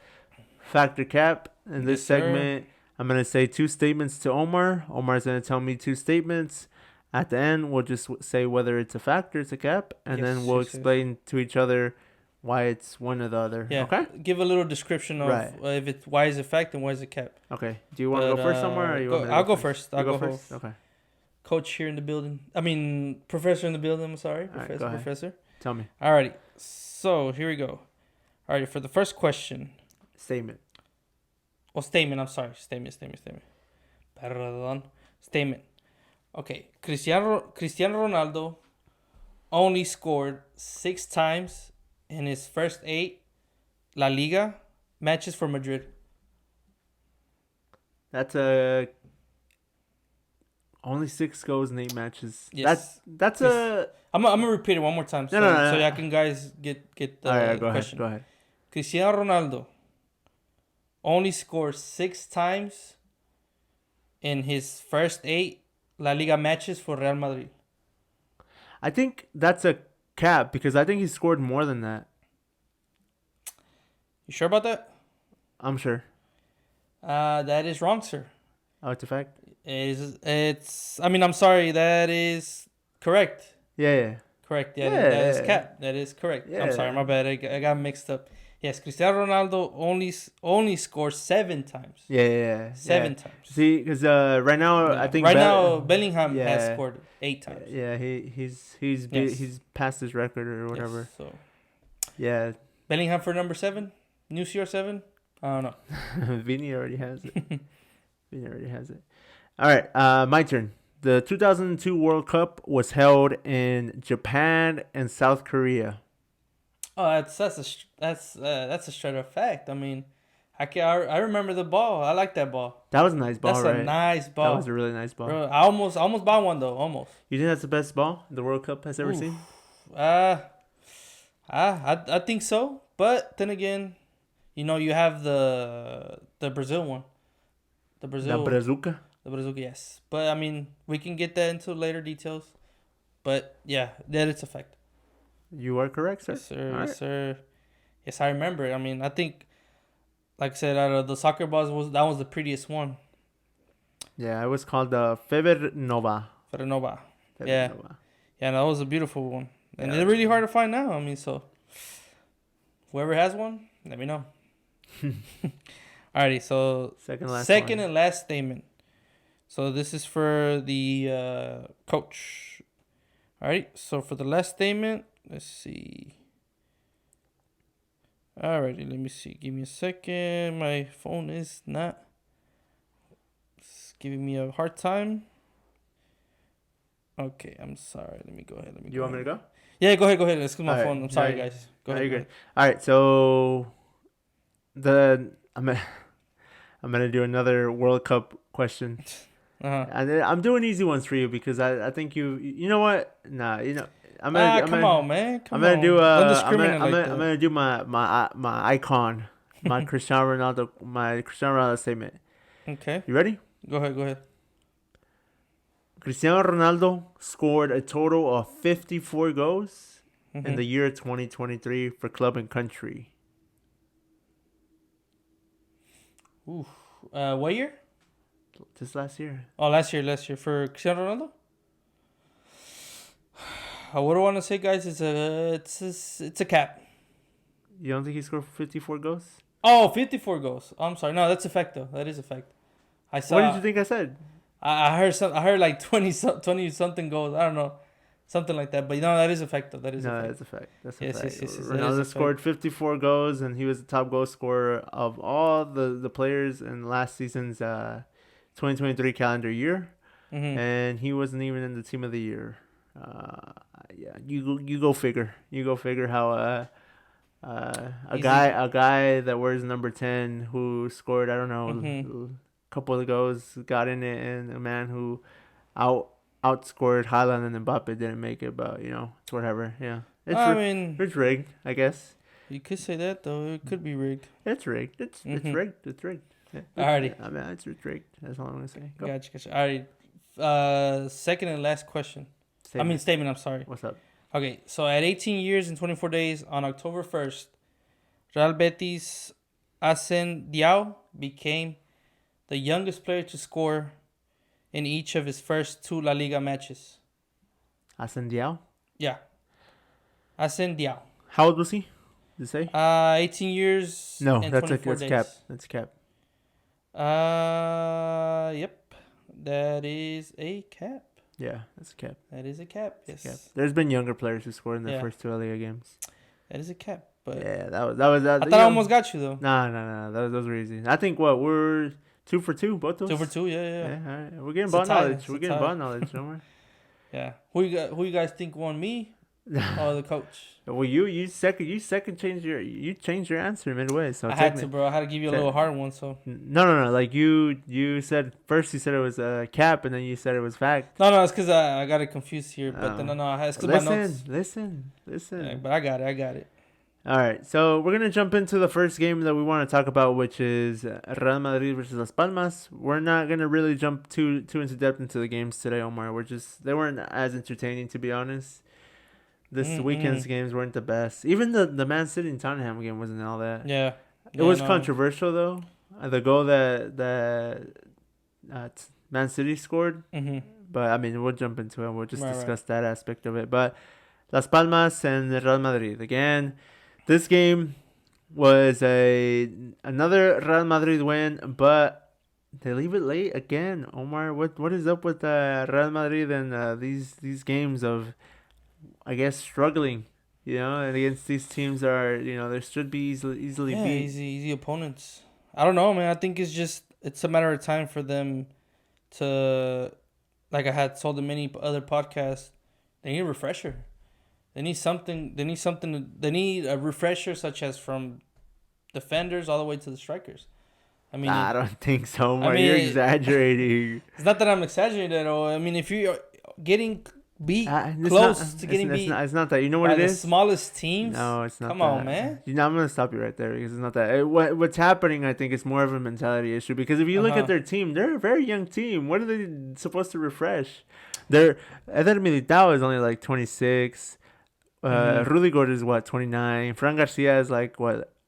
Factor Cap. In this Yes, sir. segment, I'm gonna say two statements to Omar. Omar's gonna tell me two statements. At the end, we'll just say whether it's a fact or it's a cap, and then Yes, we'll yes, yes. explain to each other why it's one or the other. Yeah. Okay? Give a little description of Right. if it's why is it fact and why is it cap. Okay. Do you want to But go first, Omar, or you want go. me to I'll go go first? first. You I'll go go first. first. Okay. Coach here in the building. I mean, professor in the building. I'm sorry, All right. professor. Go ahead. Professor. Tell me. Alrighty. So here we go. Alrighty, for the first question. Statement. Oh, statement. I'm sorry. Statement. Perdón. Statement. Okay. Cristiano Ronaldo only scored 6 times in his first 8 La Liga matches for Madrid. That's a only 6 goals in 8 matches. Yes. That's a. I'm gonna repeat it one more time so No. y'all can guys get All right. the Go ahead. question. Go ahead. Cristiano Ronaldo only scored 6 times in his first 8 La Liga matches for Real Madrid. I think that's a cap because I think he scored more than that. You sure about that? I'm sure. That is wrong, sir. Oh, it's a fact. It's. I mean, I'm sorry. That is correct. Yeah. Correct. Yeah, Yeah. that is cap. That is correct. Yeah. I'm sorry. My bad. I got mixed up. Yes, Cristiano Ronaldo only scores 7 times. Yeah. 7 times. See, because right now I think now Bellingham has scored 8 times. Yeah, he's Yes. he's passed his record or whatever. Yes, so Yeah. Bellingham for number 7. New CR7. I don't know. Vinny already has it. All right, my turn. The 2002 World Cup was held in Japan and South Korea. Oh, that's a straight up fact. I mean, I remember the ball. I like that ball. That was a nice ball, That's right? a nice ball. That was a really nice ball. Bro, I almost bought one though. Almost. You think that's the best ball the World Cup has ever seen? I think so. But then again, you have the Brazil one. The Brazil. The Brazuca? The Brazil, yes. But I mean, we can get that into later details. But yeah, that is a fact. You are correct, sir. Yes, sir. All Yes, right. sir. Yes, I remember. I mean, I think, like I said, out of the soccer balls, that was the prettiest one. Yeah, it was called the Feber Nova. Nova. Yeah. Nova. Yeah, that was a beautiful one. And Yeah. they're really hard to find now. I mean, so whoever has one, let me know. Alrighty, so second and last statement. So this is for the coach. Alright, so for the last statement, let's see. Alrighty, let me see. Give me a second. My phone is not. It's giving me a hard time. Okay, I'm sorry. Let me go ahead. You want me to go? Yeah, go ahead. Let's go my All phone. right. I'm sorry, guys. Go ahead. You're good. All right, so I'm gonna do another World Cup question. And I'm doing easy ones for you because I think you know what? Nah, I'm on, man. I'm gonna do I'm that. gonna do my icon, my Cristiano Ronaldo statement. Okay. You ready? Go ahead. Cristiano Ronaldo scored a total of 54 goals in the year 2023 for club and country. Ooh. What year? Just last year. Oh, last year for Cristiano Ronaldo. What I want to say, guys, is it's a cap. You don't think he scored 54 goals? Oh, 54 goals. Oh, I'm sorry. No, that's a fact though. That is a fact. I saw. What did you think I said? I heard like 20 something goals. I don't know. Something like that. But that is a fact though. That's a fact. That's a fact. Yes. Ronaldo scored 54 goals and he was the top goal scorer of all the players in last season's 2023 calendar year. And he wasn't even in the team of the year. Yeah, you go figure. You go figure how a guy that wears number 10 who scored, I don't know, couple of goals, got in it, and a man who outscored Haaland and Mbappe didn't make it. But it's whatever. Yeah, I mean, it's rigged, I guess. you could say that though. It could be rigged. It's rigged. It's rigged. It's rigged. Yeah, Alrighty. I mean, it's rigged. That's all I'm gonna say. Go. Gotcha. Alright. Second and last question. Statement. I'm sorry. What's up? Okay, so at 18 years and 24 days, on October 1st, Real Betis Ascendiao became the youngest player to score in each of his first 2 La Liga matches. Ascendiao? Yeah. Ascendiao. How old was he? Did you say? 18 years no, and that's 24 days. cap. That's cap. Yep. That is a cap. Yeah, that's a cap. That is a cap. Yes. Cap. There's been younger players who scored in the first 2 La Liga games. That is a cap. But yeah, that was. I thought I almost got you though. Nah. Those were easy. I think we're 2 for 2, both those. 2 for 2. Yeah. All right. We're getting ball knowledge. We're getting ball knowledge, don't we? Yeah. Who you guys think won, me or the coach? Well, you changed your answer midway. So I had to, bro. I had to give you a little hard one. So no. Like you said first, you said it was a cap, and then you said it was fact. No, it's because I got it confused here. But then it's because my notes. Listen. Yeah, but I got it. All right, so we're gonna jump into the first game that we want to talk about, which is Real Madrid versus Las Palmas. We're not gonna really jump too into depth into the games today, Omar. They weren't as entertaining, to be honest. This weekend's games weren't the best. Even the Man City and Tottenham game wasn't all that. Yeah. It was controversial though. The goal that Man City scored. Mm-hmm. But I mean, we'll jump into it. We'll just discuss that aspect of it. But Las Palmas and Real Madrid again. This game was another Real Madrid win, but they leave it late again. Omar, what is up with Real Madrid and these games of, I guess, struggling? And against these teams there should be easily beat. Easy opponents. I don't know, man. I think it's a matter of time for them to, like I had told in many other podcasts, they need a refresher. They need something. They need a refresher, such as from defenders all the way to the strikers. I mean, I don't think so, Omar. You're exaggerating. It's not that I'm exaggerating at all. I mean, if you're getting beat close to getting beat, it's not that. You know what it is? The smallest teams. No, it's not. Come on, man. I'm gonna stop you right there because it's not that. What's happening? I think it's more of a mentality issue because if you look at their team, they're a very young team. What are they supposed to refresh? Eder Militao is only like 26. Rudiger is 29. Fran Garcia is like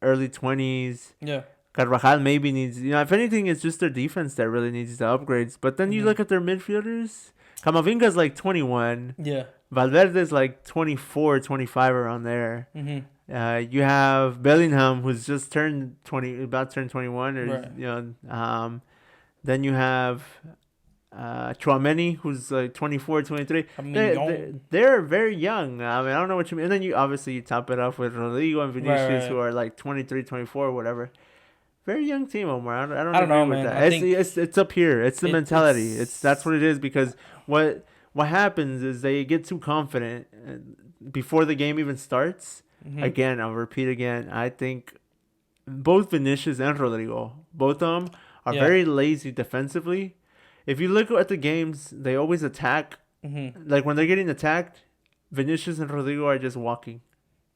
early 20s. Yeah. Carvajal maybe needs, if anything, it's just their defense that really needs the upgrades. But then you look at their midfielders. Camavinga's like 21. Yeah. Valverde's like 24, 25 around there. Mm-hmm. You have Bellingham who's just turned 20, about to turn 21, or then you have Chouameni, who's like 24, 23. They're very young. I mean, I don't know what you mean. And then you top it off with Rodrigo and Vinicius, who are like 23, 24, whatever. Very young team, Omar. I don't know, with man. That. It's up here. It's the mentality. That's what it is, because what happens is they get too confident before the game even starts. Mm-hmm. Again, I'll repeat again. I think both Vinicius and Rodrigo, both of them are very lazy defensively. If you look at the games, they always attack. Mm-hmm. Like when they're getting attacked, Vinicius and Rodrigo are just walking.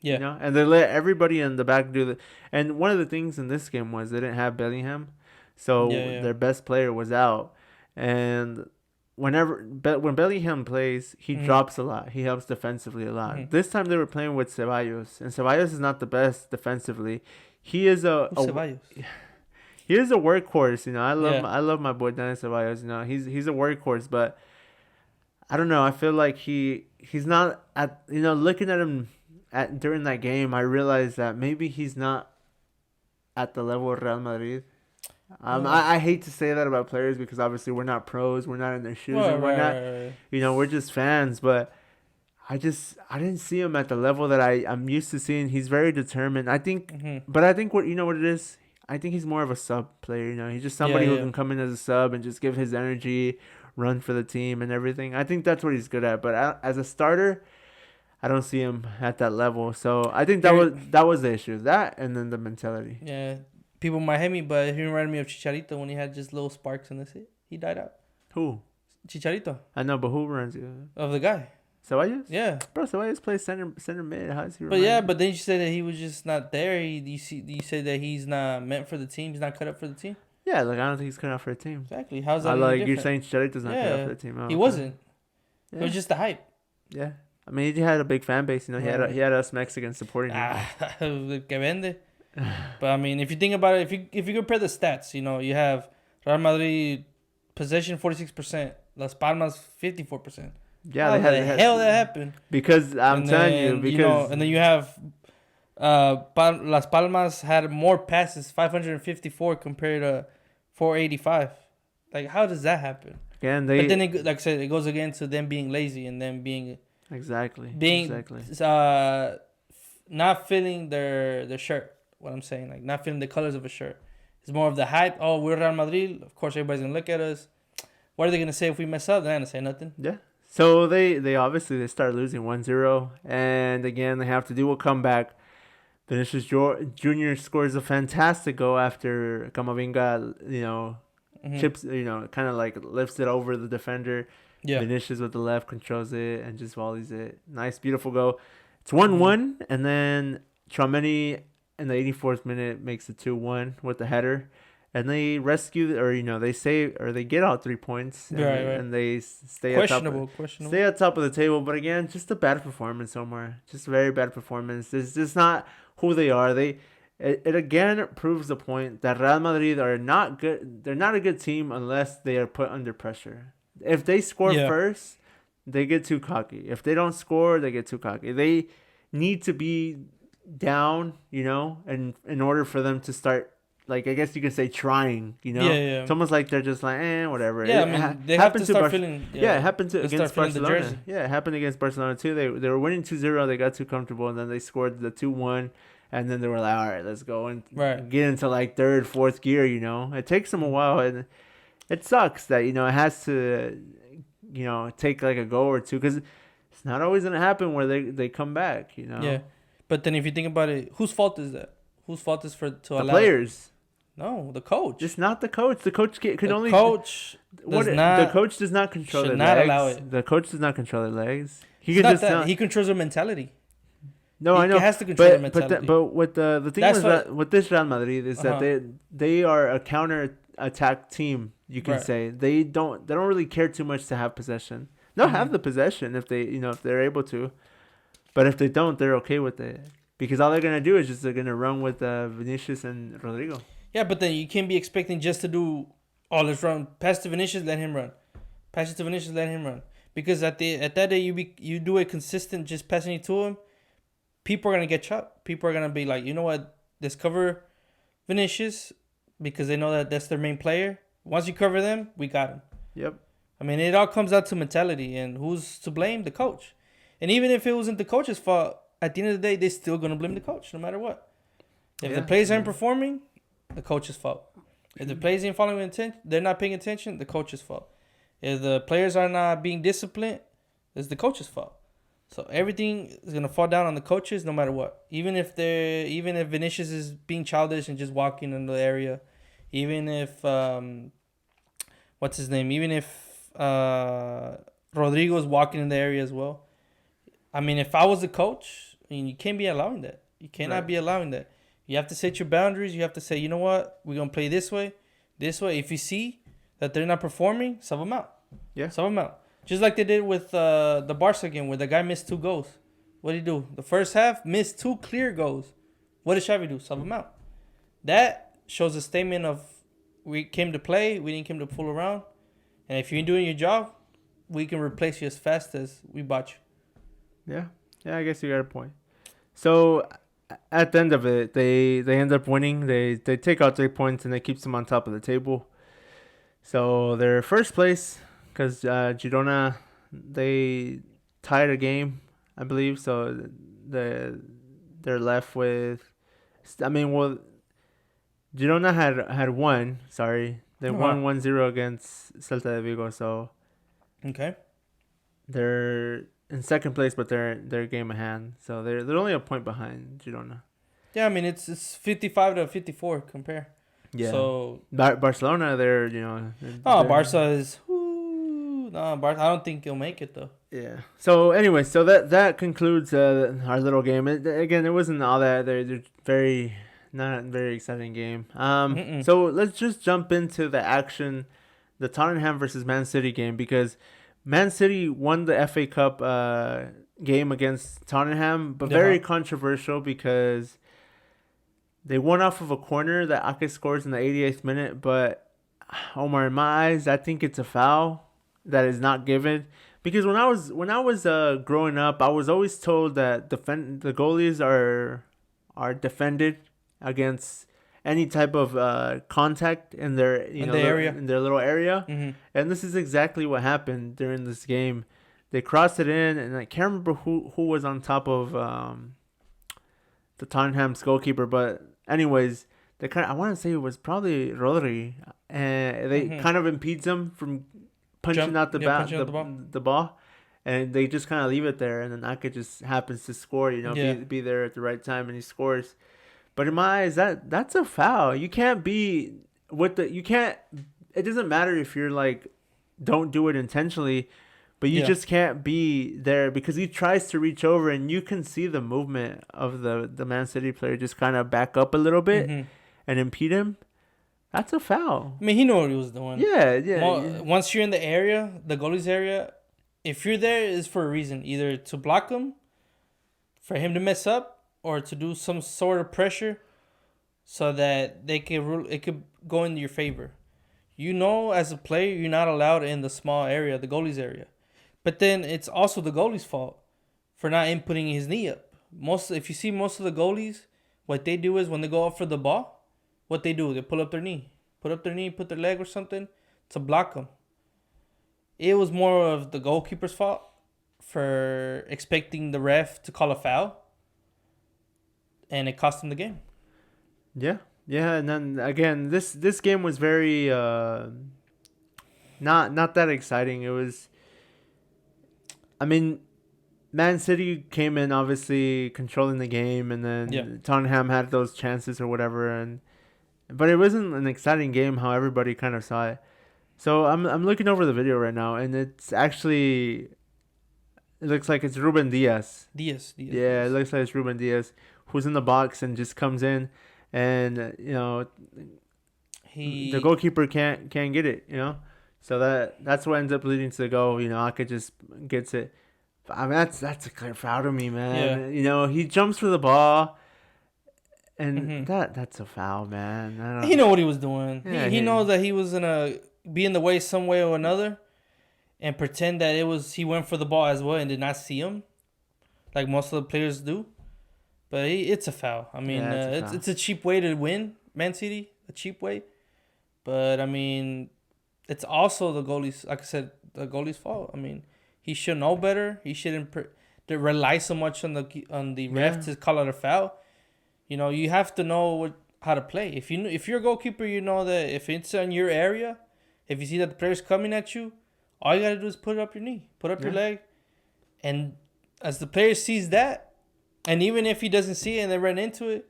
Yeah. And they let everybody in the back do the. And one of the things in this game was they didn't have Bellingham, so their best player was out. And when Bellingham plays, he drops a lot. He helps defensively a lot. Mm-hmm. This time they were playing with Ceballos, and Ceballos is not the best defensively. He is Ceballos? He is a workhorse, I love my boy Dennis Ceballos. He's a workhorse, but I don't know. I feel like he's not at looking at him during that game. I realized that maybe he's not at the level of Real Madrid. I hate to say that about players because obviously we're not pros, we're not in their shoes, and we're not we're just fans. But I didn't see him at the level that I'm used to seeing. He's very determined. I think, but I think what it is. I think he's more of a sub player, He's just somebody who can come in as a sub and just give his energy, run for the team and everything. I think that's what he's good at. But as a starter, I don't see him at that level. So I think that was the issue. That and then the mentality. Yeah. people might hate me, but he reminded me of Chicharito when he had just little sparks and that's it. He died out. Who? Chicharito. I know, but who runs you? Of the guy. Ceballos? Yeah. Bro, Ceballos plays center mid. How is he? But yeah, but then you said that he was just not there. You said that he's not meant for the team. He's not cut up for the team. Yeah, like I don't think he's cut out for a team. Exactly. How's that? You're saying Chicharito's not cut out for the team. Oh, he wasn't. Yeah. It was just the hype. Yeah. I mean, he had a big fan base. He had us Mexicans supporting him. Que vende. But I mean, if you think about it, if you compare the stats, you have Real Madrid possession 46%, Las Palmas 54%. Yeah, how the hell that happened? Because I'm telling you, because and then you have Las Palmas had more passes, 554 compared to 485. Like, how does that happen? Again, but then like I said, it goes again to them being lazy and them being not feeling their shirt. What I'm saying, like not feeling the colors of a shirt. It's more of the hype. Oh, we're Real Madrid. Of course, everybody's gonna look at us. What are they gonna say if we mess up? They're not gonna say nothing. Yeah. So they obviously start losing 1-0, and again they have to do a comeback. Vinicius Jr. scores a fantastic goal after Camavinga, chips, kind of like lifts it over the defender. Yeah. Vinicius with the left controls it and just volleys it. Nice, beautiful goal. It's 1-1, and then Tchouaméni in the 84th minute makes it 2-1 with the header. And they rescue, they get out 3 points, and they stay questionable. Stay at top of the table. But again, just a bad performance, Omar. Just a very bad performance. This is not who they are. It again proves the point that Real Madrid are not good. They're not a good team unless they are put under pressure. If they score first, they get too cocky. If they don't score, they get too cocky. They need to be down, and in order for them to start. Like, I guess you can say trying, Yeah. It's almost like they're just like, whatever. Yeah, they have to start feeling... Yeah, it happened against Barcelona. Yeah, it happened against Barcelona, too. They were winning 2-0. They got too comfortable, and then they scored the 2-1. And then they were like, all right, let's go and get into, like, third, fourth gear, It takes them a while, and it sucks that, it has to, take, like, a goal or two. Because it's not always going to happen where they come back, Yeah, but then if you think about it, whose fault is that? Whose fault is to allow... The players. No, the coach. It's not the coach. The coach could only. The coach does not control their legs. Should not allow it. The coach does not control their legs. He controls their mentality. No, I know. He has to control their mentality. But what the thing is that with this Real Madrid is that they are a counter attack team. You can say they don't really care too much to have possession. They'll have the possession if they're able to, but if they don't, they're okay with it because all they're gonna do is they're gonna run with Vinicius and Rodrigo. Yeah, but then you can't be expecting just to do, let's run. Pass to Vinicius, let him run. Pass it to Vinicius, let him run. Because at that day, you do it consistent, just passing it to him, people are going to get chopped. People are going to be like, you know what, let's cover Vinicius because they know that that's their main player. Once you cover them, we got him. Yep. I mean, it all comes out to mentality, and who's to blame? The coach. And even if it wasn't the coach's fault, at the end of the day, they're still going to blame the coach no matter what. If the players aren't performing, the coach's fault. If the players ain't following attention, they're not paying attention, the coach's fault. If the players are not being disciplined, it's the coach's fault. So everything is gonna fall down on the coaches no matter what. Even if Vinicius is being childish and just walking in the area, even if what's his name? Even if Rodrigo's walking in the area as well. I mean, if I was the coach, you can't be allowing that. You cannot be allowing that. You have to set your boundaries. You have to say, you know what? We're going to play this way, this way. If you see that they're not performing, sub them out. Yeah. Sub them out. Just like they did with the Barca game where the guy missed 2 goals. What did he do? The first half, missed 2 clear goals. What did Xavi do? Sub him out. That shows a statement of we came to play. We didn't come to fool around. And if you ain't doing your job, we can replace you as fast as we bought you. Yeah. Yeah, I guess you got a point. So... at the end of it, they end up winning. They take out 3 points and they keeps them on top of the table. So they're first place because Girona, they tied a game, I believe. So they're left with. Girona had won. Sorry, they won 1-0 against Celta de Vigo. So okay, they're in second place, but they're a game ahead. So they're only a point behind Girona. Yeah, I mean it's 55-54 compare. Yeah. So Barcelona, they're Barca is. No, Barca. I don't think he'll make it though. Yeah. So anyway, so that concludes our little game. Again, it wasn't all that. They're very not very exciting game. Mm-mm. So let's just jump into the action, the Tottenham versus Man City game, because Man City won the FA Cup game against Tottenham, but very controversial because they won off of a corner that Ake scores in the 88th minute. But Omar, in my eyes, I think it's a foul that is not given. Because when I was growing up, I was always told that the goalies are defended against any type of contact in their area, in their little area, mm-hmm. and this is exactly what happened during this game. They crossed it in, and I can't remember who was on top of the Tottenham's goalkeeper, but anyways, I want to say it was probably Rodri, and they kind of impedes him from punching out the ball, and they just kind of leave it there, and then Ake just happens to score. Be there at the right time, and he scores. But in my eyes, that's a foul. You can't be you can't. It doesn't matter if you're like, don't do it intentionally, but you just can't be there because he tries to reach over, and you can see the movement of the Man City player just kind of back up a little bit and impede him. That's a foul. I mean, he knew what he was doing. Yeah. Once you're in the area, the goalie's area, if you're there, it's for a reason. Either to block him, for him to mess up, or to do some sort of pressure so that it could go in your favor. As a player, you're not allowed in the small area, the goalie's area. But then it's also the goalie's fault for not inputting his knee up. If you see most of the goalies, what they do is when they go up for the ball, what they do, they pull up their knee. Put their leg or something to block them. It was more of the goalkeeper's fault for expecting the ref to call a foul. And it cost him the game. Yeah. And then again, this game was very not that exciting. It was, I mean, Man City came in obviously controlling the game, and then Tottenham had those chances or whatever, but it wasn't an exciting game how everybody kind of saw it. So I'm looking over the video right now, and it's actually, it looks like it's Ruben Diaz. Diaz. Yeah, it looks like it's Ruben Diaz who's in the box and just comes in, and the goalkeeper can't get it. So that's what ends up leading to the goal. Ake just gets it. I mean, that's a clear foul to me, man. Yeah. He jumps for the ball. And that's a foul, man. He know what he was doing. Yeah, he knows that he was gonna be in the way some way or another, and pretend that he went for the ball as well and did not see him, like most of the players do. But it's a foul. I mean, it's a cheap way to win, Man City, a cheap way. But I mean, it's also the goalie's. Like I said, the goalie's fault. I mean, he should know better. He shouldn't rely so much on the ref to call it a foul. You have to know how to play. If you're a goalkeeper, you know that if it's in your area, if you see that the player's coming at you, all you gotta do is put up your knee, put up your leg, and as the player sees that, and even if he doesn't see it and they run into it,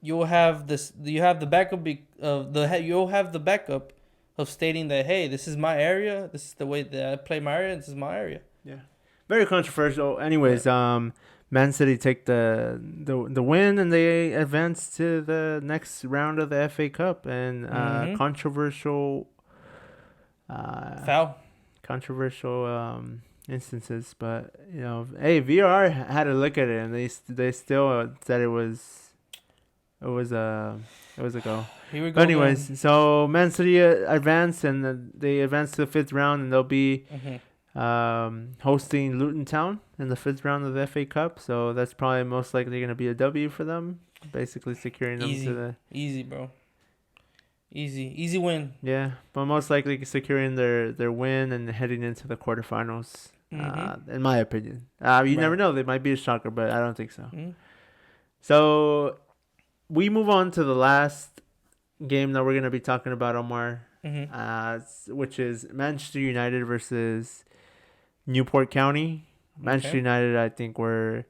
you'll have this. You have the backup you'll have the backup of stating that, hey, this is my area. This is the way that I play my area. This is my area. Yeah, very controversial. Anyways, Man City take the win, and they advance to the next round of the FA Cup, and controversial foul, controversial instances. But hey, VR had a look at it, and they still said it was a goal. Here we go. But anyways, so Man City advanced, and they advanced to the fifth round, and they'll be hosting Luton Town in the fifth round of the FA Cup. So that's probably most likely going to be a W for them, basically securing them to the easy, bro. Easy win. Yeah, but most likely securing their win and heading into the quarterfinals. In my opinion, you never know, they might be a shocker, but I don't think so. So we move on to the last game that we're going to be talking about, Omar, which is Manchester United versus Newport County. Manchester United, I think, were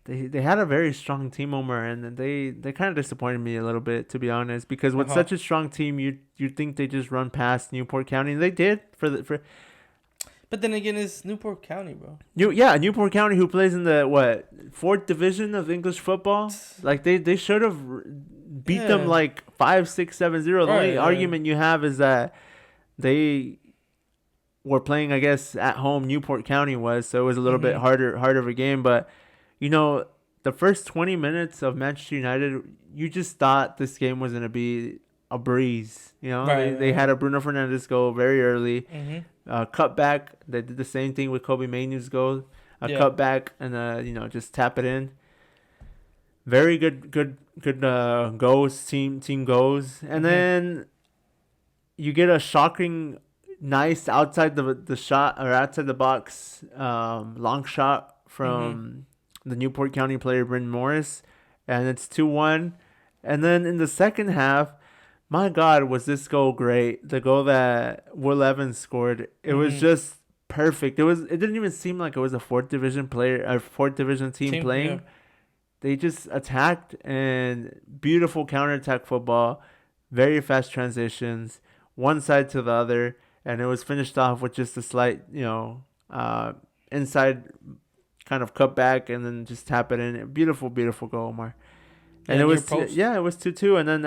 they had a very strong team, Omar, and they kind of disappointed me a little bit, to be honest, because with Uh-huh. such a strong team, you think they just run past Newport County, and they did for But then again, it's Newport County, bro. Newport County, who plays in the what fourth division of English football. Like they should have beat them Yeah. like 5-6-7-0. The only Right. Right. argument you have is that they were playing, I guess, at home. Newport County was, so it was a little bit Mm-hmm. harder of a game. But you know, the first 20 minutes of Manchester United, you just thought this game was gonna be a breeze. You know, Right. they Right. had a Bruno Fernandes goal very early. Mm-hmm. Cut back. They did the same thing with Kobe Mainoo's goal. A Yeah. cut back and just tap it in. Very good goals. Team goals, and Mm-hmm. then you get a shocking, nice outside the shot or outside the box long shot Mm-hmm. from the Newport County player Bryn Morris, and it's 2-1. And then in the second half, my God, was this goal great? The goal that Will Evans scored, it was Mm-hmm. just perfect. It didn't even seem like it was a fourth division player, a fourth division team Team. Yeah. playing. They just attacked and beautiful counterattack football, very fast transitions, one side to the other, and it was finished off with just a slight, inside kind of cut back and then just tap it in. Beautiful, beautiful goal, Omar. And Yeah. it Near was post. yeah, it was 2-2, and then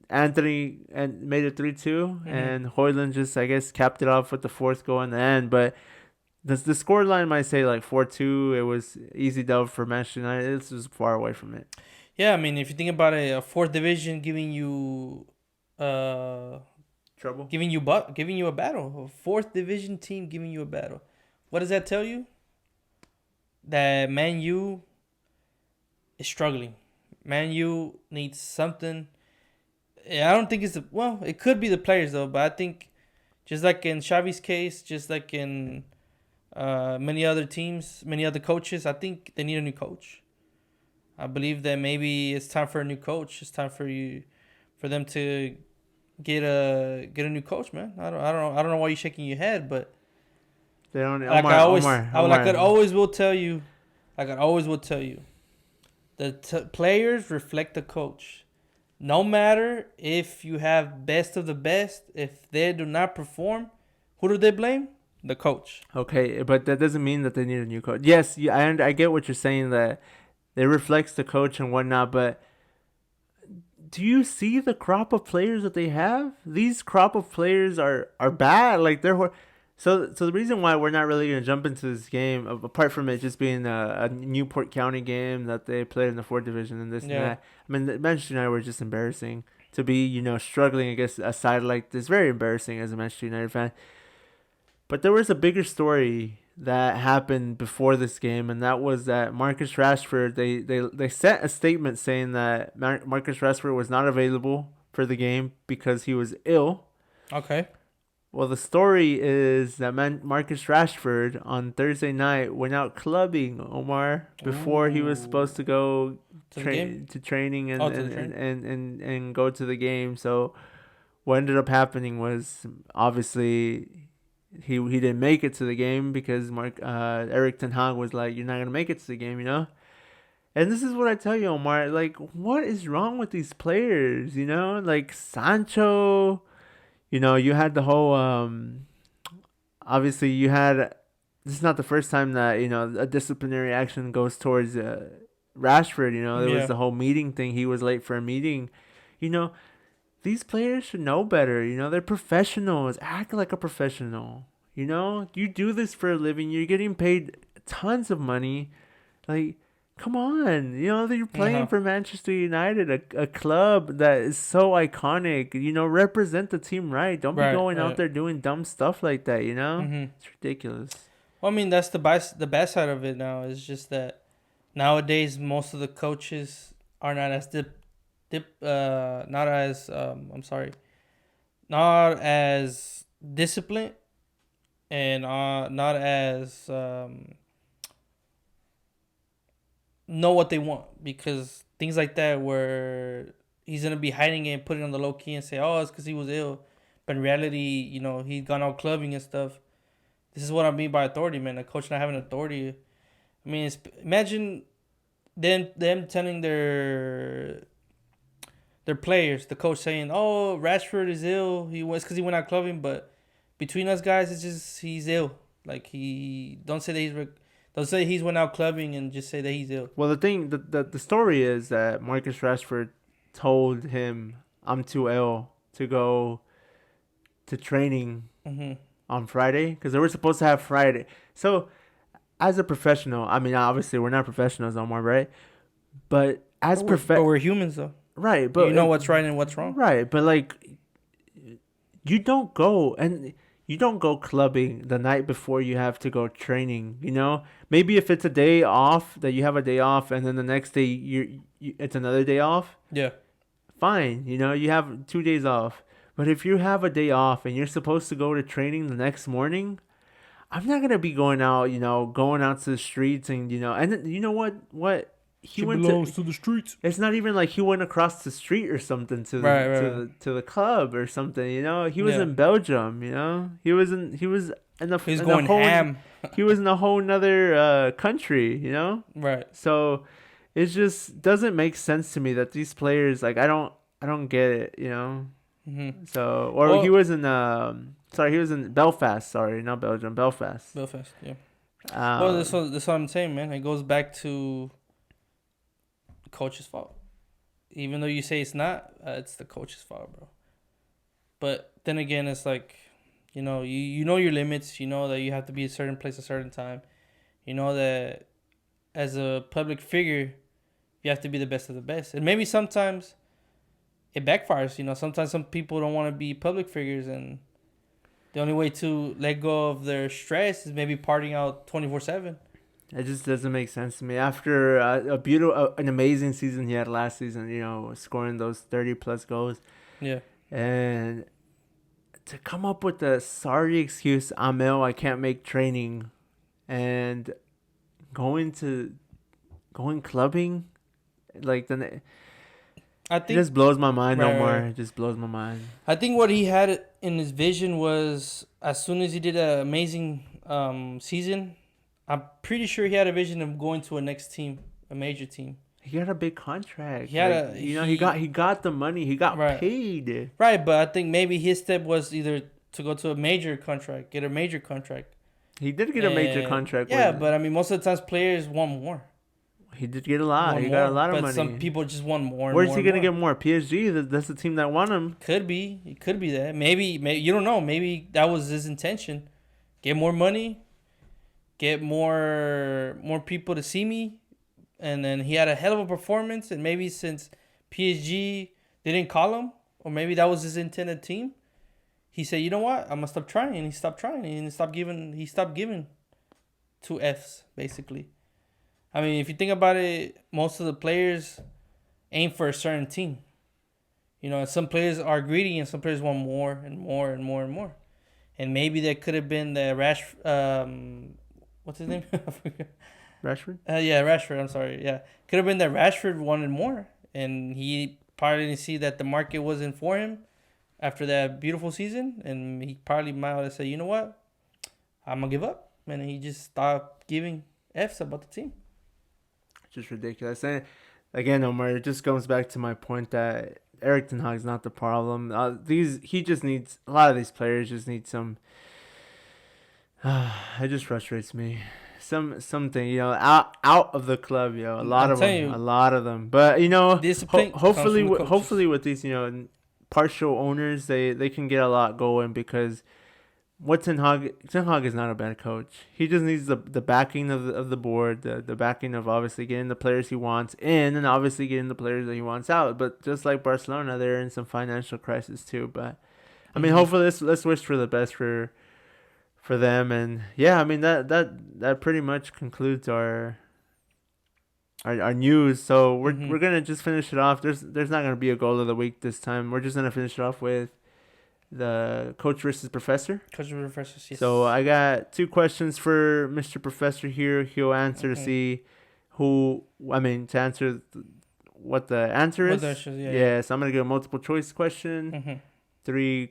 Anthony and made it 3-2, Mm-hmm. and Hoyland just, I guess, capped it off with the fourth goal in the end. But the score line might say like 4-2. It was easy dub for Manchester United. This was far away from it. Yeah. I mean, if you think about it, a fourth division giving you, uh, Trouble. giving you a battle. A fourth division team giving you a battle. What does that tell you? That Man U is struggling. Man U needs something. I don't think it could be the players though, but I think just like in Xavi's case, just like in many other teams, many other coaches, I think they need a new coach. I believe that maybe it's time for a new coach. It's time for them to get a new coach, man. I don't know why you're shaking your head, but They don't. like I always, Omar, like I Omar. always will tell you, like I always will tell you, the players reflect the coach. No matter if you have best of the best, if they do not perform, who do they blame? The coach. Okay, but that doesn't mean that they need a new coach. Yes, yeah, I get what you're saying, that it reflects the coach and whatnot, but do you see the crop of players that they have? These crop of players are bad. Like so the reason why we're not really gonna jump into this game, apart from it just being a Newport County game that they played in the fourth division and this and Yeah. that. I mean, the Manchester United were just embarrassing to be struggling against a side like this. Very embarrassing as a Manchester United fan. But there was a bigger story that happened before this game, and that was that Marcus Rashford. They sent a statement saying that Marcus Rashford was not available for the game because he was ill. Okay. Well, the story is that Marcus Rashford on Thursday night went out clubbing, Omar, before he was Ooh. supposed to go To the game? to training and, Oh, to the and, train. and, and, and go to the game. So what ended up happening was, obviously, he didn't make it to the game because Eric Ten Hag was like, "You're not gonna make it to the game," you know. And this is what I tell you, Omar. Like, what is wrong with these players? You know, like Sancho. You had the whole. Obviously, you had. This is not the first time that a disciplinary action goes towards Rashford. There was Yeah. the whole meeting thing. He was late for a meeting. You know, these players should know better. They're professionals. Act like a professional. You do this for a living. You're getting paid tons of money. Like, come on. You're playing Uh-huh. for Manchester United, a club that is so iconic. Represent the team right. Don't be Right. going out Right. there doing dumb stuff like that. Mm-hmm. It's ridiculous. Well, I mean, that's the bad side of it now. Is just that nowadays most of the coaches are not as not as I'm sorry, not as disciplined and not as know what they want, because things like that where he's gonna be hiding it and putting it on the low key and say, oh, it's because he was ill, but in reality, he's gone out clubbing and stuff. This is what I mean by authority, man. A coach not having authority. I mean, imagine them telling their players, the coach saying, "Oh, Rashford is ill. He was because he went out clubbing." But between us guys, it's just he's ill. Like he don't say that don't say he's went out clubbing and just say that he's ill. Well, the story is that Marcus Rashford told him, "I'm too ill to go to training on Friday," because they were supposed to have Friday. So, as a professional, I mean, obviously we're not professionals no more, right? But but we're humans though. right? But you know what's right and what's wrong, right? But like, you don't go clubbing the night before you have to go training. You know, maybe if it's a day off that you have a day off, and then the next day it's another day off. Yeah, fine. You know, you have 2 days off. But if you have a day off and you're supposed to go to training the next morning, I'm not gonna be going out. You know, going out to the streets and and you know what he went belongs to the streets. It's not even like he went across the street or something to the club or something. You know, he was in Belgium. You know, he was in the he's going ham. He was in a whole nother country. You know, right? So it just doesn't make sense to me that these players I don't get it. You know. Mm-hmm. So he was in he was in Belfast. Sorry, not Belgium, Belfast. Belfast, yeah. Well, that's what I'm saying, man. It goes back to the coach's fault. Even though you say it's not, it's the coach's fault, bro. But then again, it's like, you know your limits. You know that you have to be a certain place at a certain time. You know that as a public figure, you have to be the best of the best. And maybe sometimes it backfires. You know, sometimes some people don't want to be public figures, and the only way to let go of their stress is maybe partying out 24/7. It just doesn't make sense to me. After an amazing season he had last season, you know, scoring those 30+ goals. Yeah. And to come up with the sorry excuse, I'm ill, I can't make training, and going clubbing, like I think it just blows my mind no more. It just blows my mind. I think what he had in his vision was, as soon as he did an amazing season, I'm pretty sure he had a vision of going to a next team, a major team. He got a big contract. He got the money. He got paid. Right, but I think maybe his step was either to go to a major contract, get a major contract. He did get a major contract. Yeah, but I mean, most of the times players want more. He did get a lot. He got a lot of money. But some people just want more. Where's he gonna get more? PSG. That's the team that won him. Could be. It could be that. Maybe you don't know. Maybe that was his intention. Get more money. Get more people to see me. And then he had a hell of a performance. And maybe since PSG didn't call him, or maybe that was his intended team, he said, "You know what? I'm gonna stop trying." And he stopped trying. And he stopped giving 2 Fs basically. I mean, if you think about it, most of the players aim for a certain team. You know, and some players are greedy and some players want more and more and more and more. And maybe that could have been the what's his name? Rashford? Yeah, Rashford. I'm sorry. Yeah. Could have been that Rashford wanted more. And he probably didn't see that the market wasn't for him after that beautiful season. And he probably might have said, "You know what? I'm going to give up." And he just stopped giving Fs about the team. Just ridiculous. And again, Omar, it just goes back to my point that Erik ten Hag's not the problem. He just needs, a lot of these players just need some. It just frustrates me. Something, you know, out of the club, you know, a lot of them. But you know, hopefully with these, you know, partial owners, they can get a lot going, because what Ten Hag is not a bad coach. He just needs the backing of the board, the backing of obviously getting the players he wants in, and obviously getting the players that he wants out. But just like Barcelona, they're in some financial crisis too. But I mean, hopefully let's wish for the best for them. And yeah, I mean that pretty much concludes our news. So we're gonna just finish it off. There's not gonna be a goal of the week this time. We're just gonna finish it off with the coach versus professor. Coach versus professor, yes. So I got 2 questions for Mr. Professor here. He'll answer to see to answer what the answer is. Yeah, so I'm going to give a multiple choice question. 3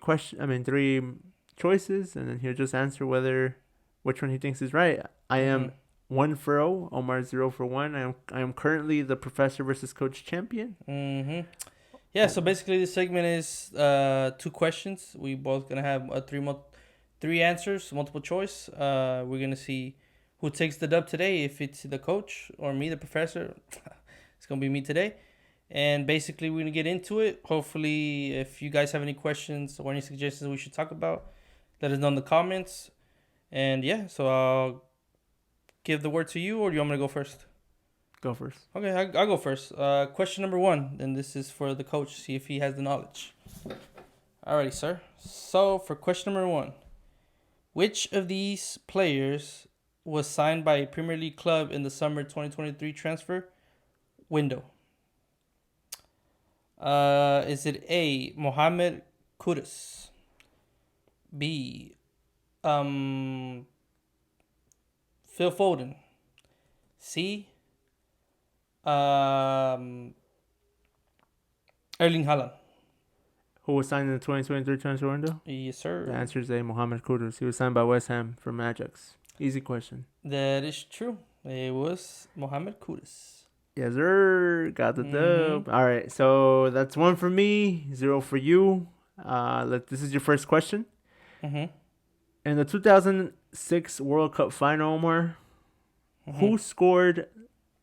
choices, and then he'll just answer which one he thinks is right. I am 1 for 0. Omar 0 for 1. I am currently the professor versus coach champion. Mm-hmm. Yeah, so basically this segment is 2 questions. We both going to have three answers, multiple choice. We're going to see who takes the dub today, if it's the coach or me, the professor. It's going to be me today. And basically, we're going to get into it. Hopefully, if you guys have any questions or any suggestions we should talk about, let us know in the comments. And yeah, so I'll give the word to you, or do you want me to go first? Go first. Okay, I'll go first. Question number 1, and this is for the coach, see if he has the knowledge. Alrighty, sir. So, for question number 1, which of these players was signed by a Premier League club in the summer 2023 transfer window? Is it A, Mohamed Kudus? B, Phil Foden? C, Erling Haaland? Who was signed in the 2023 transfer window? Yes, sir. The answer is A, Mohamed Kudus. He was signed by West Ham from Ajax. Easy question. That is true. It was Mohamed Kudus. Yes, sir. Got the dub. All right, so that's 1 for me, 0 for you. This is your first question. Mm-hmm. In the 2006 World Cup final, Omar, who scored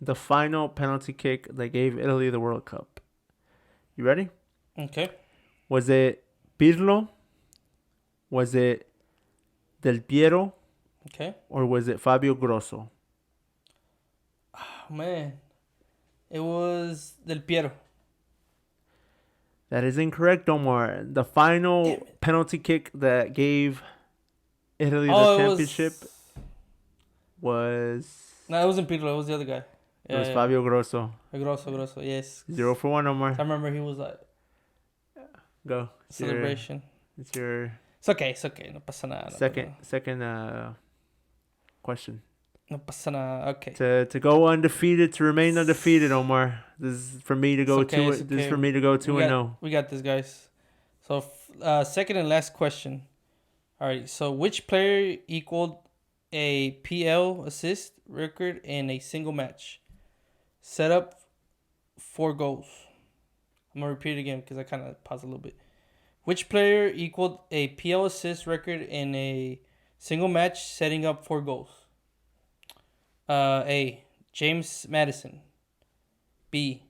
the final penalty kick that gave Italy the World Cup? You ready? Okay. Was it Pirlo? Was it Del Piero? Okay. Or was it Fabio Grosso? Oh, man. It was Del Piero. That is incorrect, Omar. The final penalty kick that gave Italy the championship was... No, it wasn't Pirlo. It was the other guy. It was Fabio Grosso. Grosso, yes. 0 for 1, Omar. I remember he was like... Go. Celebration. It's your... It's okay. No pasa nada. Second question. No pasa nada. Okay. To go undefeated, to remain undefeated, Omar. This is for me to go okay, 2. This is for me to go 2-0. We got this, guys. So, second and last question. All right. So, which player equaled a PL assist record in a single match? Set up 4 goals. I'm gonna repeat it again because I kind of paused a little bit. Which player equaled a PL assist record in a single match, setting up 4 goals? A, James Madison. B,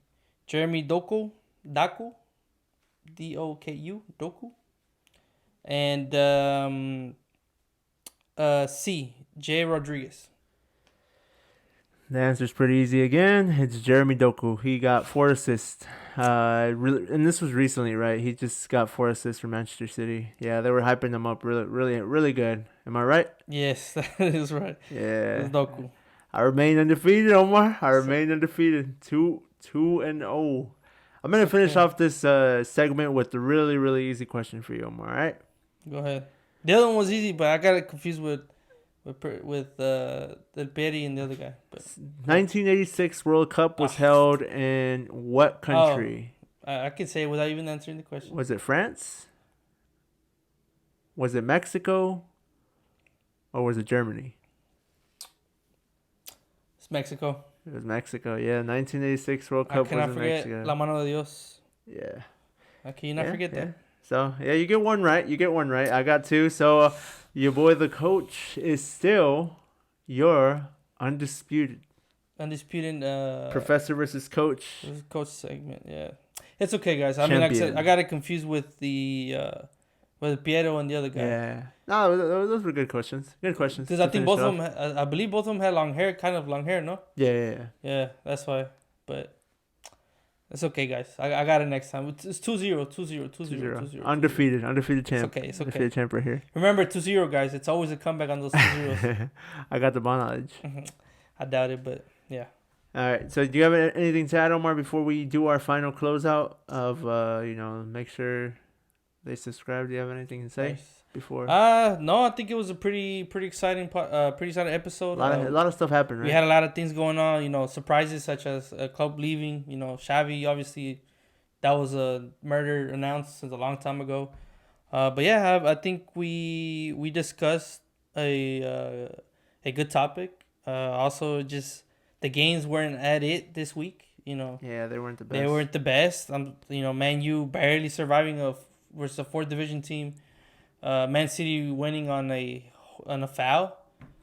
Jeremy Doku, D-O-K-U, Doku. And C, J. Rodriguez. The answer's pretty easy again. It's Jeremy Doku. He got 4 assists. And this was recently, right? He just got 4 assists for Manchester City. Yeah, they were hyping him up really good. Am I right? Yes, that is right. Yeah. It's Doku. I remain undefeated, Omar. I remain undefeated. 2-0. I'm going to finish off this segment with a really easy question for you, Omar. All right? Go ahead. The other one was easy, but I got it confused with Del Pieri and the other guy. But 1986 World Cup was held in what country? I can say it without even answering the question. Was it France? Was it Mexico? Or was it Germany? It's Mexico. It was Mexico, yeah. 1986 World Cup was in Mexico. I cannot forget La Mano de Dios. Yeah. Can you not forget that? So, yeah, you get one right. I got 2. So, your boy, the coach, is still your undisputed. Professor versus coach. Coach segment, yeah. It's okay, guys. I mean, like I said, I got it confused with Piero and the other guy. Yeah. No, those were good questions. Because I think both of them, I believe both of them had long hair, no? Yeah. Yeah, that's why. But it's okay, guys. I got it next time. It's 2-0. Undefeated champ. It's okay. Undefeated champ right here. Remember, 2-0, guys. It's always a comeback on those 2-0s. I got the ball knowledge. I doubt it, but yeah. All right. So, do you have anything to add, Omar, before we do our final closeout of, make sure they subscribe? Do you have anything to say before? No, I think it was a pretty exciting episode. A lot of stuff happened, right? We had a lot of things going on, surprises such as Klopp leaving, Xavi, obviously, that was a murder announced since a long time ago. But yeah, I think we discussed a good topic. Also, just the games weren't at it this week. Yeah, they weren't the best. They weren't the best. Man U barely surviving versus a fourth division team. Man City winning on a foul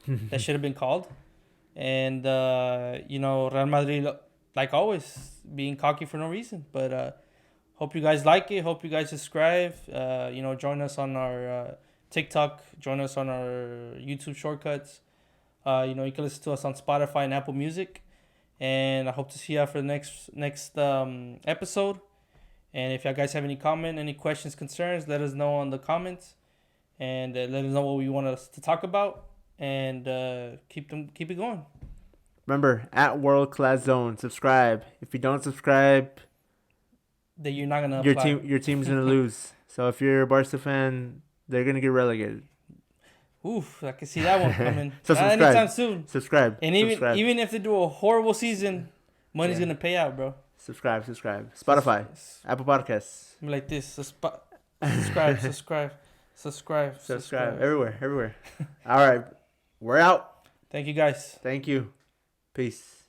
that should have been called, and Real Madrid, like always, being cocky for no reason. But hope you guys like it. Hope you guys subscribe. Join us on our TikTok. Join us on our YouTube shortcuts. You can listen to us on Spotify and Apple Music. And I hope to see you for the next episode. And if you guys have any comment, any questions, concerns, let us know on the comments. And let us know what we want us to talk about. And keep it going. Remember, at World Class Zone, subscribe. If you don't subscribe, that you're not gonna apply. Your team's gonna lose. So if you're a Barca fan, they're gonna get relegated. Oof, I can see that one coming. So not anytime soon. Subscribe. And even if they do a horrible season, money's gonna pay out, bro. Subscribe. Spotify, Apple Podcasts. Like this. Subscribe. Everywhere. All right, we're out. Thank you, guys. Thank you. Peace.